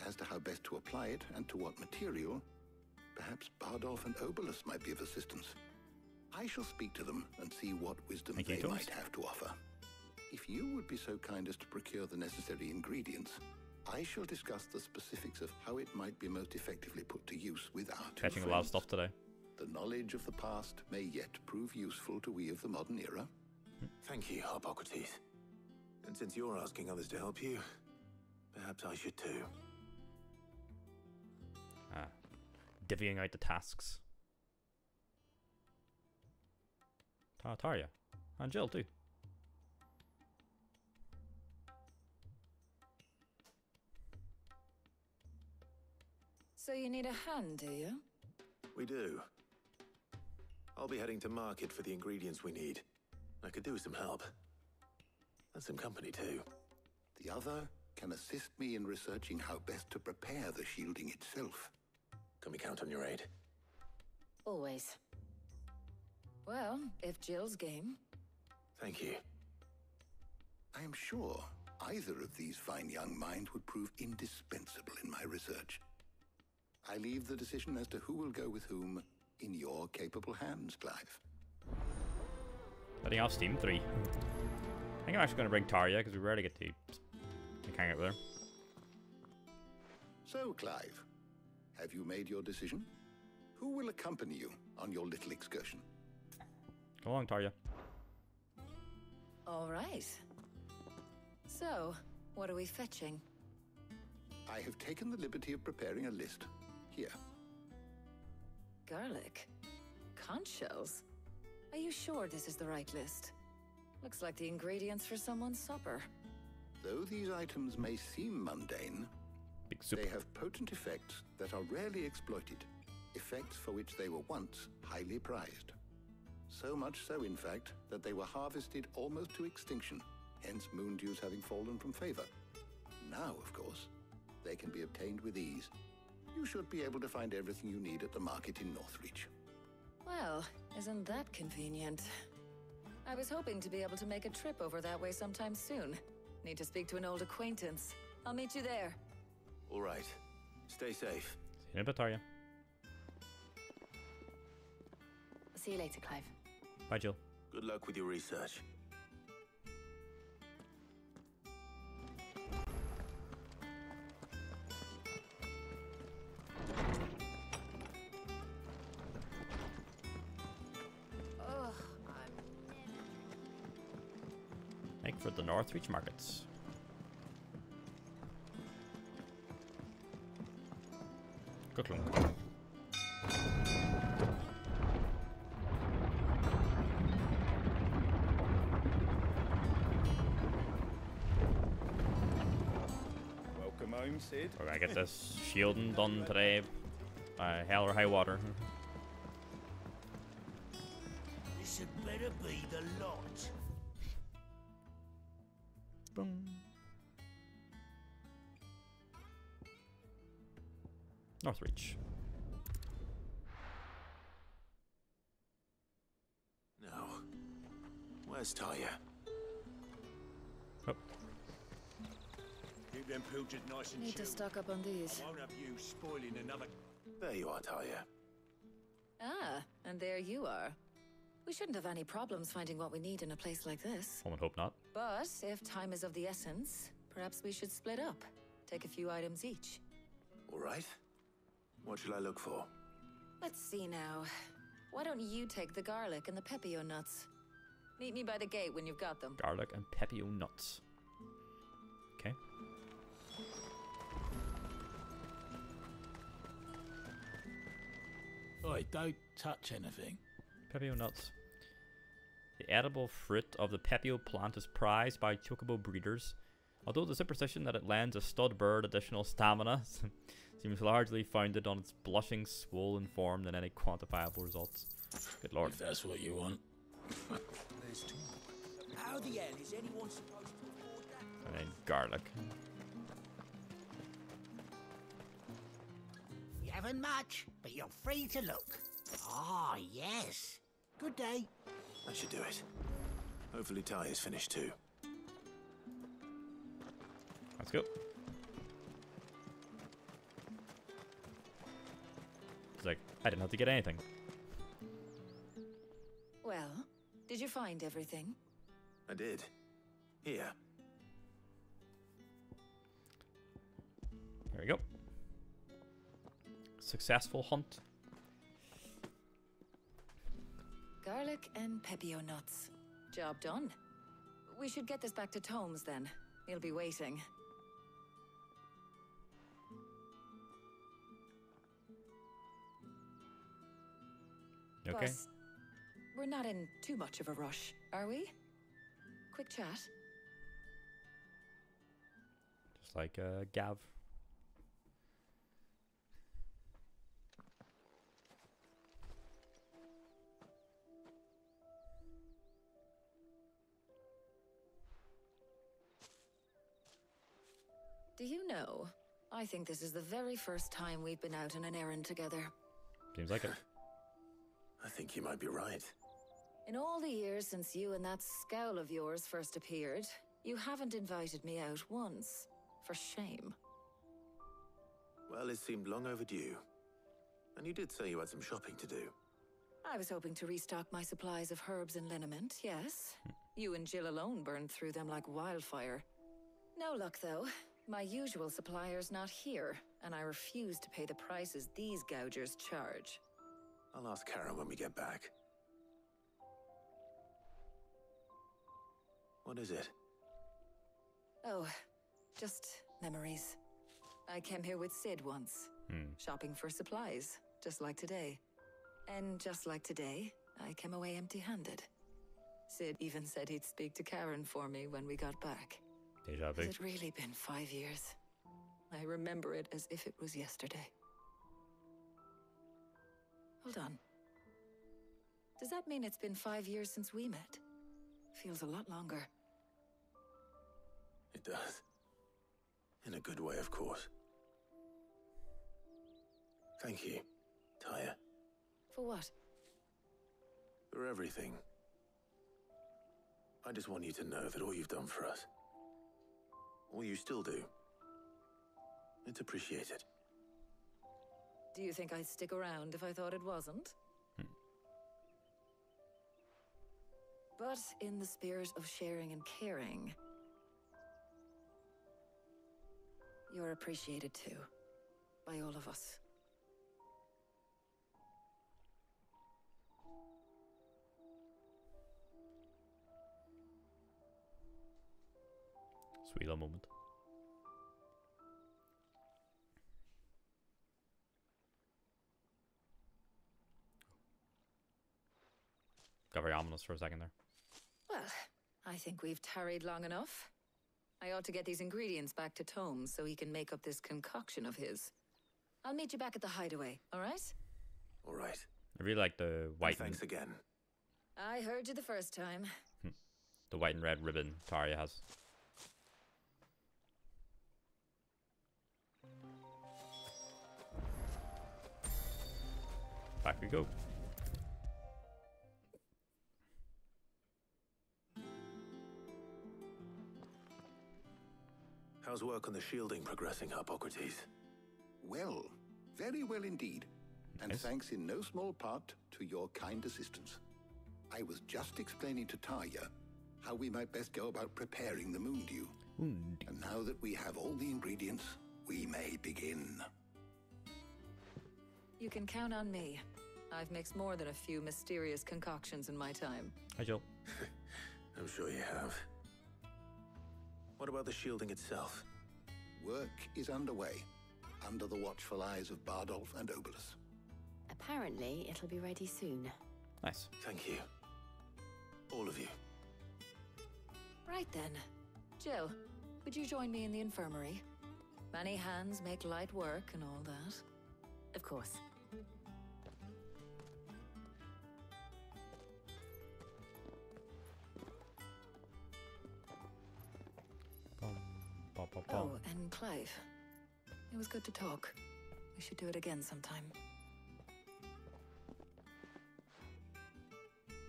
I: As to how best to apply it and to what material, perhaps Bardolph and Obelus might be of assistance. I shall speak to them and see what wisdom they might have to offer. If you would be so kind as to procure the necessary ingredients, I shall discuss the specifics of how it might be most effectively put to use with our two
A: Catching a lot of stuff today.
I: The knowledge of the past may yet prove useful to we of the modern era.
B: Thank you, Hippocrates. And since you're asking others to help you, perhaps I should too.
A: Divvying out the tasks. Tarja. And Jill too.
F: So you need a hand, do you?
B: We do. I'll be heading to market for the ingredients we need. I could do with some help. And some company too.
I: The other can assist me in researching how best to prepare the shielding itself.
B: Can we count on your aid?
F: Always. Well, if Jill's game.
B: Thank you.
I: I am sure either of these fine young minds would prove indispensable in my research. I leave the decision as to who will go with whom in your capable hands, Clive.
A: Letting off Steam 3. I think I'm actually going to bring Tarja because we rarely get to hang out with her.
I: So, Clive, have you made your decision? Who will accompany you on your little excursion?
A: Come along, Tarja.
F: All right. So, what are we fetching?
I: I have taken the liberty of preparing a list. Here.
F: Garlic? Conch shells? Are you sure this is the right list? Looks like the ingredients for someone's supper.
I: Though these items may seem mundane, they have potent effects that are rarely exploited, effects for which they were once highly prized. So much so, in fact, that they were harvested almost to extinction, hence moon dews having fallen from favor. Now, of course, they can be obtained with ease. You should be able to find everything you need at the market in Northreach.
F: Well, isn't that convenient? I was hoping to be able to make a trip over that way sometime soon. Need to speak to an old acquaintance. I'll meet you there.
B: All right. Stay safe.
A: See you in a bit, Tarja.
F: See you later, Clive.
A: Bye, Jill.
B: Good luck with your research.
A: Make for the Northreach markets. Good luck.
K: time, Sid.
A: We're gonna get this shielding done today. Hell or high water.
C: This had better be the lot.
A: Boom. Northreach.
B: No. Where's Taya?
A: Oh.
C: Keep them pilchard nice and
F: Need to
C: chilled.
F: stock up on these.
C: I won't have you spoiling another.
B: There you are, Taya.
F: Ah, and there you are. We shouldn't have any problems finding what we need in a place like this.
A: I would hope not.
F: But if time is of the essence, perhaps we should split up. Take a few items each.
B: All right. What shall I look for?
F: Let's see now. Why don't you take the garlic and the pepio nuts? Meet me by the gate when you've got them.
A: Garlic and pepio nuts. Okay.
G: Oi, don't touch anything.
A: Pepio nuts. The edible fruit of the pepio plant is prized by chocobo breeders. Although the superstition that it lends a stud bird additional stamina seems largely founded on its blushing, swollen form than any quantifiable results. Good lord.
G: If that's what you want.
C: There's two. How the hell is anyone supposed to afford that?
A: And then garlic.
R: You haven't much, but you're free to look. Ah, yes. Good day.
B: That should do it. Hopefully Taya's finished too.
A: Let's go. It's like, I didn't have to get anything.
F: Well, did you find everything?
B: I did. Here.
A: There we go. Successful hunt.
F: Garlic and pepio nuts. Job done. We should get this back to Tomes then. He'll be waiting.
A: Okay.
F: Boss, we're not in too much of a rush, are we? Quick chat.
A: Just like Gav.
F: Do you know, I think this is the very first time we've been out on an errand together.
A: Seems like it.
B: I think you might be right.
F: In all the years since you and that scowl of yours first appeared, you haven't invited me out once. For shame.
B: Well, it seemed long overdue. And you did say you had some shopping to do.
F: I was hoping to restock my supplies of herbs and liniment, yes. You and Jill alone burned through them like wildfire. No luck, though. My usual supplier's not here, and I refuse to pay the prices these gougers charge.
B: I'll ask Karen when we get back. What is it?
F: Oh, just memories. I came here with Sid once, shopping for supplies, just like today. And just like today, I came away empty-handed. Sid even said he'd speak to Karen for me when we got back.
A: Deja vu.
F: Has it really been 5 years? I remember it as if it was yesterday. Hold on. Does that mean it's been 5 years since we met? Feels a lot longer.
B: It does. In a good way, of course. Thank you, Taya.
F: For what?
B: For everything. I just want you to know that all you've done for us, all you still do, it's appreciated.
F: Do you think I'd stick around if I thought it wasn't? But in the spirit of sharing and caring, you're appreciated too, by all of us.
A: Sweet little moment. Got very ominous for a second there.
F: Well, I think we've tarried long enough. I ought to get these ingredients back to Tomes so he can make up this concoction of his. I'll meet you back at the hideaway, all right?
B: All right.
A: I really like the white.
B: Thanks again.
F: I heard you the first time.
A: The white and red ribbon Taria has. Back we go.
B: How's work on the shielding progressing, Hippocrates?
I: Well, very well indeed. And
A: Nice.
I: thanks in no small part to your kind assistance. I was just explaining to Taria how we might best go about preparing the moon dew. And now that we have all the ingredients, we may begin.
F: You can count on me. I've mixed more than a few mysterious concoctions in my time.
A: Hi, Jill.
B: I'm sure you have. What about the shielding itself?
I: Work is underway, under the watchful eyes of Bardolph and Obolus.
S: Apparently, it'll be ready soon.
A: Nice.
B: Thank you. All of you.
F: Right then. Jill, would you join me in the infirmary? Many hands make light work and all that.
S: Of course.
F: Oh, and Clive. It was good to talk. We should do it again sometime.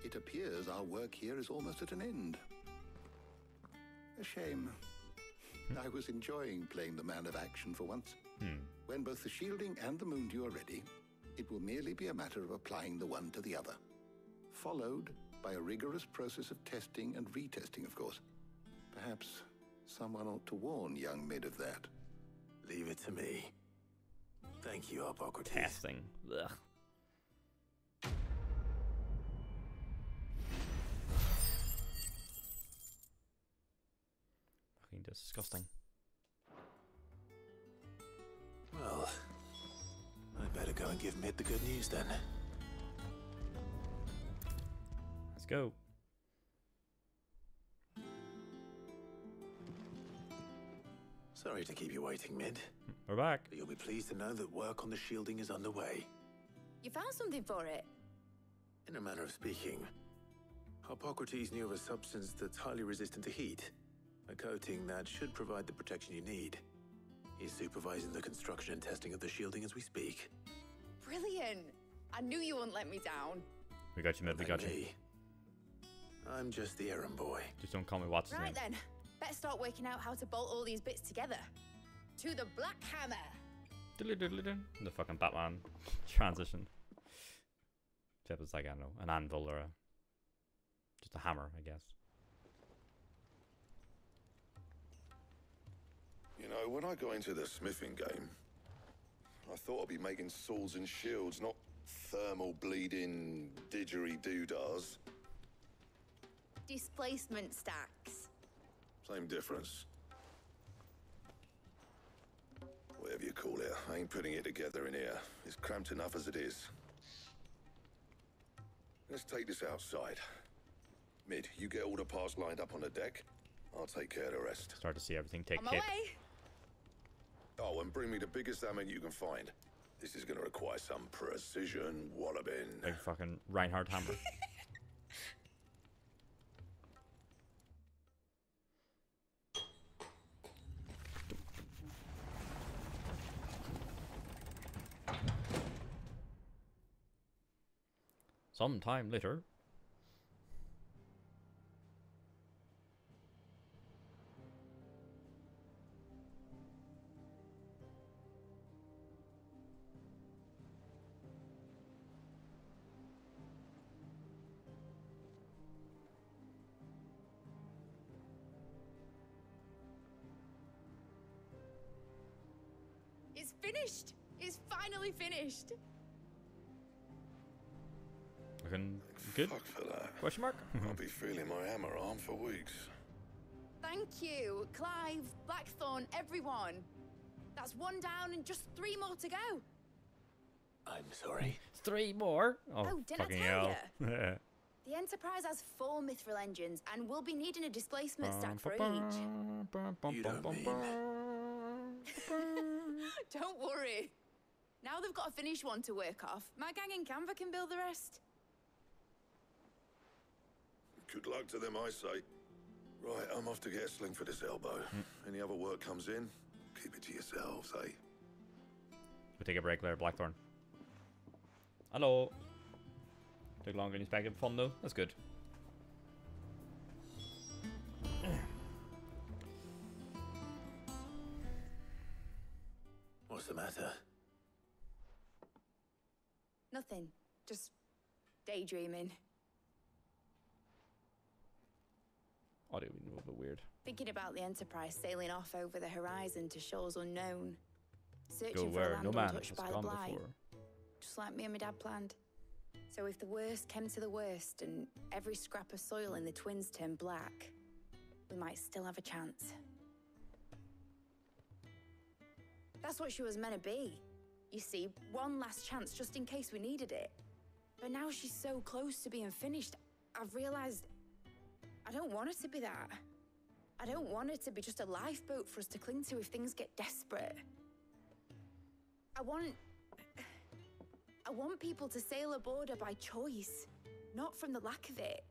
I: It appears our work here is almost at an end. A shame. I was enjoying playing the man of action for once. When both the shielding and the moon dew are ready, it will merely be a matter of applying the one to the other. Followed by a rigorous process of testing and retesting, of course. Perhaps someone ought to warn young Mid of that.
B: Leave it to me. Thank you, Hippocrates.
A: Testing. Ugh. Fucking disgusting.
B: Well, I'd better go and give Mid the good news then.
A: Let's go.
B: Sorry to keep you waiting, Mid.
A: We're back.
B: But you'll be pleased to know that work on the shielding is underway.
M: You found something for it?
B: In a manner of speaking, Hippocrates knew of a substance that's highly resistant to heat. A coating that should provide the protection you need. He's supervising the construction and testing of the shielding as we speak.
M: Brilliant! I knew you wouldn't let me down.
A: We got you, Mid. We got you.
B: Me. I'm just the errand boy.
A: Just don't call me Watson.
M: Right then, better start working out how to bolt all these bits together. To the Black Hammer!
A: The fucking Batman transition. Except it's like, I don't know, an anvil or just a hammer, I guess.
J: You know, when I got into the smithing game, I thought I'd be making swords and shields, not thermal bleeding didgeridoo-dahs.
M: Displacement stacks.
J: Same difference. Whatever you call it, I ain't putting it together in here. It's cramped enough as it is. Let's take this outside. Mid, you get all the parts lined up on the deck. I'll take care of the rest.
A: Start to see everything take
M: On my
A: hit.
M: way!
J: Oh, and bring me the biggest hammer you can find. This is gonna require some precision walloping.
A: Big fucking Reinhardt hammer. Sometime later.
M: It's finished! It's finally finished!
A: Looking good?
J: Fuck for that.
A: Question mark?
J: I'll be feeling my hammer arm for weeks.
M: Thank you, Clive, Blackthorn, everyone. That's one down and just 3 more to go.
B: I'm sorry.
A: 3 more? Oh,
M: Oh, didn't I
A: fucking
M: tell
A: hell.
M: The Enterprise has 4 mithril engines, and we'll be needing a displacement stack for each.
B: You don't mean...
M: Don't worry. Now they've got a finished one to work off. My gang in Canva can build the rest.
J: Good luck to them, I say. Right, I'm off to get a sling for this elbow. Any other work comes in, keep it to yourselves, eh?
A: We'll take a break there, Blackthorn. Hello. Took longer than expected. Fun though. That's good.
B: What's the matter?
M: Nothing. Just daydreaming.
A: Audio being a little bit weird.
M: Thinking about the Enterprise sailing off over the horizon to shores unknown. Searching
A: Go
M: for a
A: where
M: land
A: no man
M: untouched
A: has
M: by the
A: gone
M: blight.
A: before.
M: Just like me and my dad planned. So if the worst came to the worst and every scrap of soil in the twins turned black, we might still have a chance. That's what she was meant to be. You see, one last chance just in case we needed it. But now she's so close to being finished, I've realized I don't want it to be that. I don't want it to be just a lifeboat for us to cling to if things get desperate. I want people to sail aboard her by choice, not from the lack of it.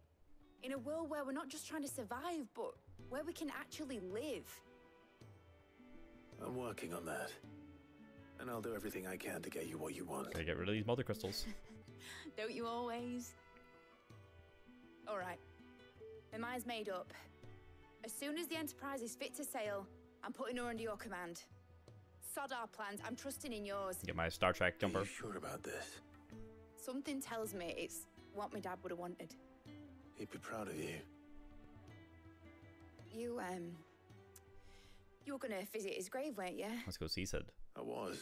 M: In a world where we're not just trying to survive, but where we can actually live.
B: I'm working on that. And I'll do everything I can to get you what you want.
A: Gotta get rid of these mother crystals.
M: Don't you always? All right. My mind's made up. As soon as the Enterprise is fit to sail, I'm putting her under your command. Sod our plans. I'm trusting in yours.
A: Get my Star Trek jumper.
B: Are you sure about this?
M: Something tells me it's what my dad would have wanted.
B: He'd be proud of you.
M: You were gonna visit his grave, weren't you?
A: Let's go see Sid.
B: I was.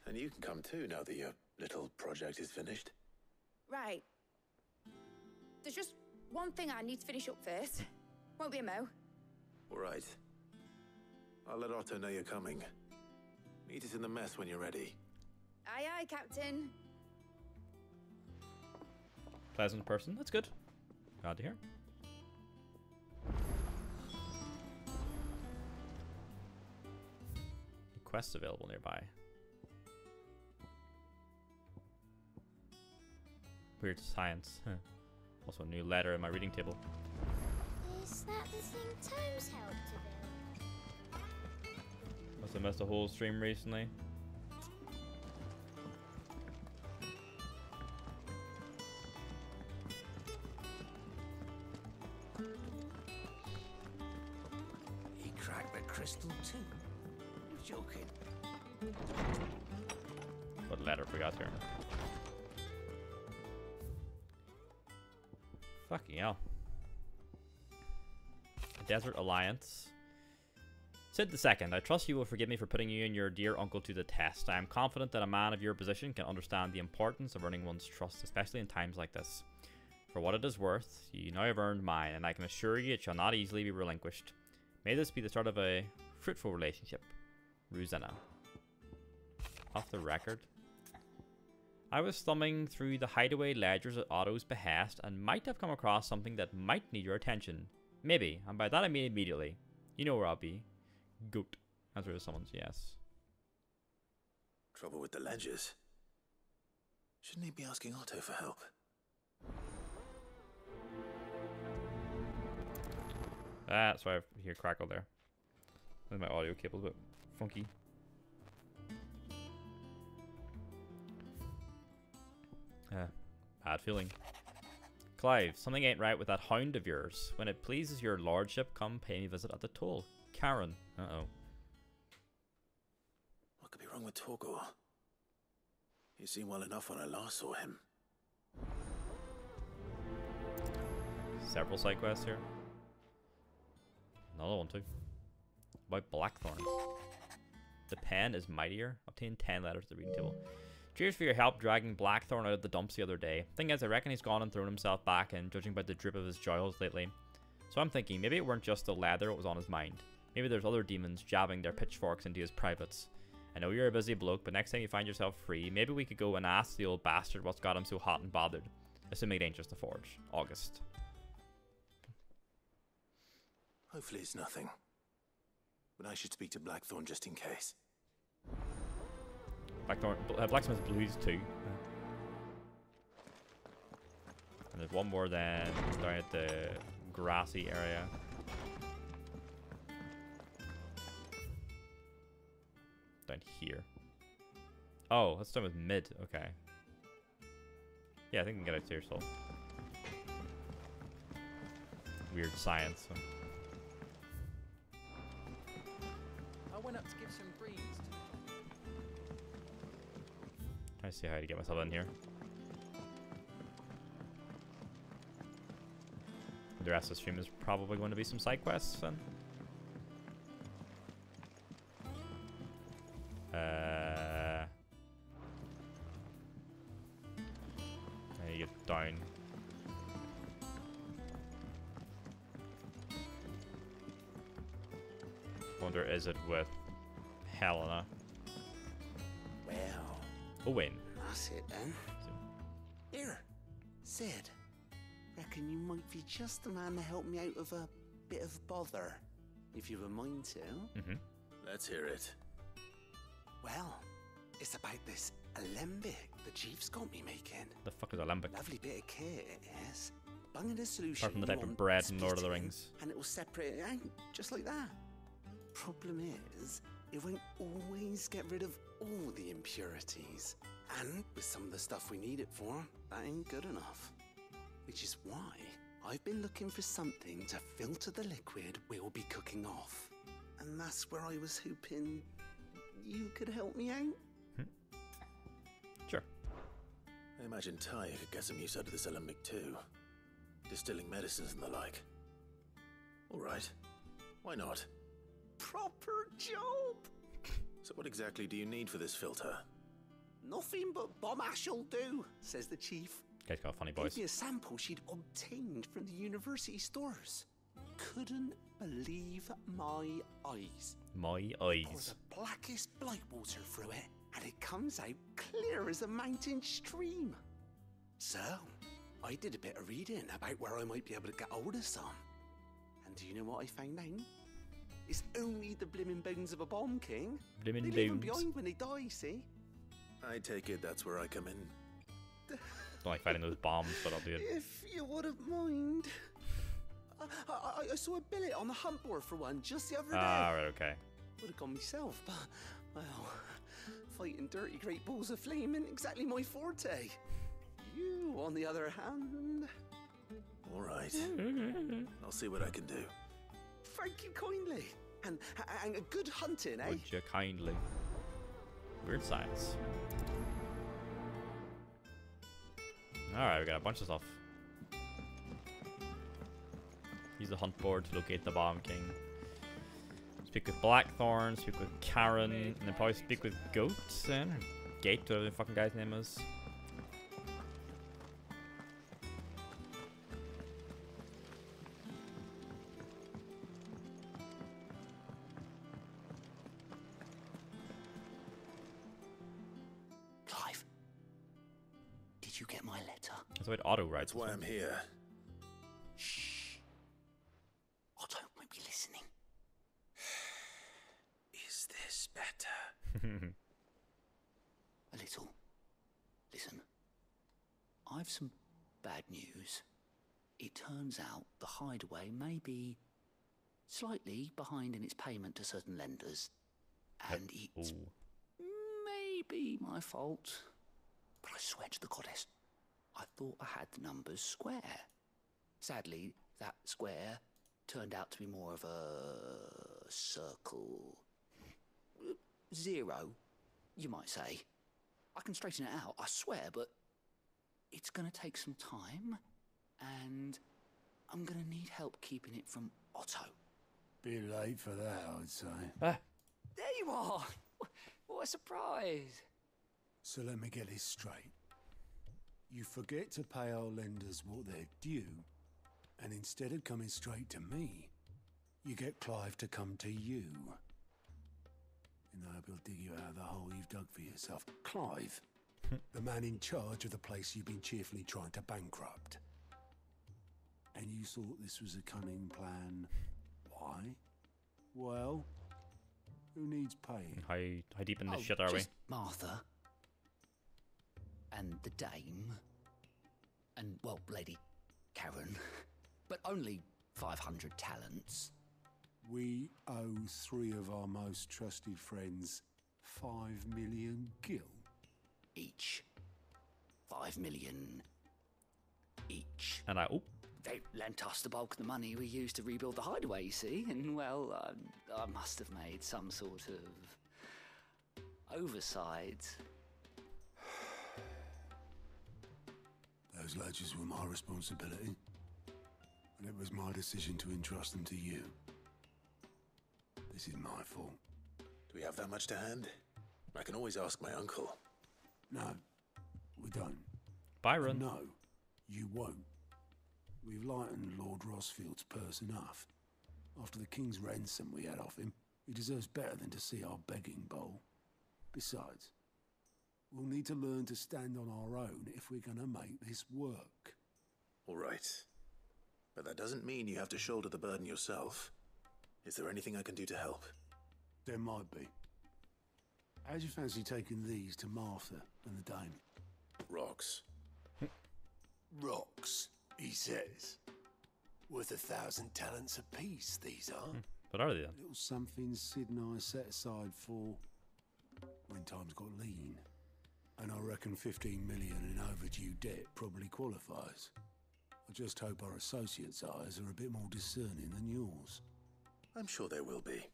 B: And you can come too now that your little project is finished.
M: Right. There's just one thing I need to finish up first. Won't be a mo.
B: All right. I'll let Otto know you're coming. Meet us in the mess when you're ready.
M: Aye, aye, Captain.
A: Pleasant person. That's good. Glad to hear. Quests available nearby. Weird science. Huh. Also a new letter in my reading table.
O: Is that the thing Tomes helped to build?
A: Must have missed a whole stream recently.
R: He cracked the crystal too. You're joking.
A: What letter we got here? Fucking hell. Desert Alliance. Sid II, I trust you will forgive me for putting you and your dear uncle to the test. I am confident that a man of your position can understand the importance of earning one's trust, especially in times like this. For what it is worth, you now have earned mine, and I can assure you it shall not easily be relinquished. May this be the start of a fruitful relationship. Ruzena. Off the record. I was thumbing through the hideaway ledgers at Otto's behest and might have come across something that might need your attention. Maybe, and by that I mean immediately. You know where I'll be. Goat. That's where someone's yes.
B: Trouble with the ledgers. Shouldn't he be asking Otto for help?
A: That's why I hear crackle there. That's my audio cable's a bit funky. Bad feeling. Clive, something ain't right with that hound of yours. When it pleases your lordship, come pay me a visit at the toll. Karen. Uh-oh.
B: What could be wrong with Torgor? He seemed well enough when I last saw him.
A: Several side quests here. Another one too. About Blackthorn. The pen is mightier. Obtain 10 letters to the reading table. Cheers for your help dragging Blackthorn out of the dumps the other day. Thing is, I reckon he's gone and thrown himself back in, judging by the drip of his jowls lately. So I'm thinking, maybe it weren't just the leather that was on his mind. Maybe there's other demons jabbing their pitchforks into his privates. I know you're a busy bloke, but next time you find yourself free, maybe we could go and ask the old bastard what's got him so hot and bothered. Assuming it ain't just a forge. August.
B: Hopefully it's nothing. But I should speak to Blackthorn just in case.
A: Blacksmith Blues 2. And there's one more then down at the grassy area. Down here. Oh, let's start with mid. Okay. Yeah, I think we can get out here still. Weird science. So.
T: I went up to give some greens.
A: I see how to get myself in here. The rest of the stream is probably going to be some side quests then. I need to get down. Wonder, is it with Helena?
C: Well,
A: Owen.
C: that's it then. Here, Sid. Reckon you might be just the man to help me out of a bit of bother, if you've a mind to.
B: Let's hear it.
C: Well, it's about this alembic the chief's got me making.
A: The fuck is alembic?
C: Lovely bit of kit, it is. Bunging a solution.
A: Apart from the type of bread in Lord of the Rings.
C: And it will separate it out, just like that. Problem is, it won't always get rid of all the impurities. And with some of the stuff we need it for, that ain't good enough. Which is why I've been looking for something to filter the liquid we'll be cooking off. And that's where I was hoping you could help me out.
A: Sure.
B: I imagine Ty could get some use out of this alembic too. Distilling medicines and the like. Alright. Why not?
C: Proper job!
B: So what exactly do you need for this filter?
C: Nothing but bomb ash'll do, says the chief.
A: Guy's got a funny voice.
C: Gave me a sample she'd obtained from the university stores. Couldn't believe my eyes.
A: My
C: Pour
A: eyes.
C: the blackest blight water through it, and it comes out clear as a mountain stream. So, I did a bit of reading about where I might be able to get hold of some. And do you know what I found out? It's only the blimmin' bones of a bomb king.
A: Blimmin'
C: They leave them
A: bones.
C: behind when they die, see?
B: I take it that's where I come in.
A: Don't like fighting those bombs, but I'll do it.
C: If you wouldn't mind. I saw a billet on the hunt board for one just the other day.
A: Ah, right, okay.
C: Would have gone myself, but, well, fighting dirty great balls of flame isn't exactly my forte. You, on the other hand...
B: Alright. I'll see what I can do.
C: Thank you kindly. And a good hunting, eh?
A: Would you kindly? Weird science. Alright, we got a bunch of stuff. Use the hunt board to locate the Bomb King. Speak with Blackthorn, speak with Karen, and then probably speak with Goat then. Or Gate, whatever the fucking guy's name is.
C: Clive, did you get my letter?
A: That's why it auto writes.
B: That's why I'm here.
C: Shh. Otto might be listening. Is this better? A little. Listen. I've some bad news. It turns out the hideaway may be slightly behind in its payment to certain lenders. And it's maybe my fault. But I swear to the goddess, I thought I had the numbers square. Sadly, that square turned out to be more of a circle. 0, you might say. I can straighten it out, I swear, but it's going to take some time, and I'm going to need help keeping it from Otto.
U: Be late for that, I'd say.
C: There you are! What a surprise!
U: So let me get this straight. You forget to pay our lenders what they're due, and instead of coming straight to me, you get Clive to come to you. And I hope he'll dig you out of the hole you've dug for yourself. Clive, The man in charge of the place you've been cheerfully trying to bankrupt. And you thought this was a cunning plan. Why? Well, who needs paying?
A: How deep in this shit are we?
E: Just Martha. And the dame. And, well, Lady Karen. But only 500 talents.
U: We owe 3 of our most trusted friends 5 million gil.
E: Each. 5 million each.
A: And
E: they lent us the bulk of the money we used to rebuild the hideaway, you see, and well, I must have made some sort of oversight.
U: Those ledgers were my responsibility, and it was my decision to entrust them to you. This is my fault.
B: Do we have that much to hand? I can always ask my uncle.
U: No, we don't.
A: Byron.
U: No, you won't. We've lightened Lord Rosfield's purse enough. After the king's ransom we had off him, he deserves better than to see our begging bowl. Besides, we'll need to learn to stand on our own if we're gonna make this work.
B: All right. But that doesn't mean you have to shoulder the burden yourself. Is there anything I can do to help?
U: There might be. How'd you fancy taking these to Martha and the dame?
B: Rocks.
U: Rocks, he says. Worth 1,000 talents apiece, these are.
A: What are they then?
U: Little something Sid and I set aside for when times got lean. And I reckon 15 million in overdue debt probably qualifies. I just hope our associates' eyes are a bit more discerning than yours.
B: I'm sure there will be.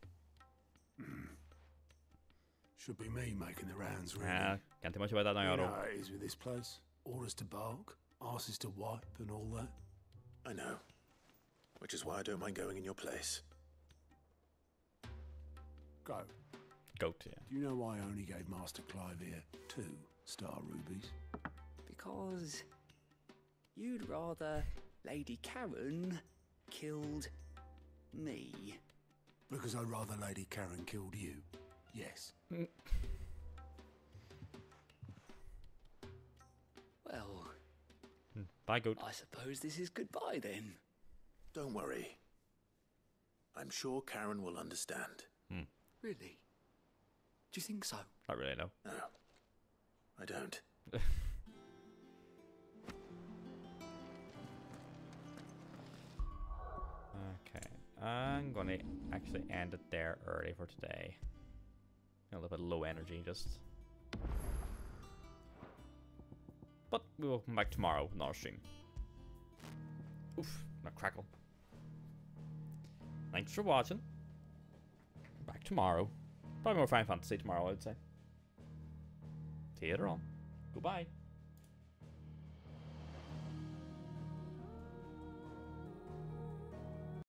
U: Should be me making the rounds, really.
A: Can't do much about that now, Otto.
U: You know how it is with this place. Orders to bark, arses to wipe, and all that.
B: I know. Which is why I don't mind going in your place.
U: Go.
A: Goat, yeah.
U: Do you know why I only gave Master Clive here 2 star rubies?
E: Because you'd rather Lady Karen killed me.
U: Because I'd rather Lady Karen killed you. Yes.
E: Well,
A: bye, Goat.
E: I suppose this is goodbye then.
B: Don't worry. I'm sure Karen will understand.
E: Really? Do you think so?
A: Not really, no.
B: No. I don't.
A: Okay. I'm gonna actually end it there early for today. A little bit low energy, just. But we will come back tomorrow with another stream. Oof, not crackle. Thanks for watching. Back tomorrow. Probably more Final Fantasy tomorrow, I'd say. See you later on. Goodbye.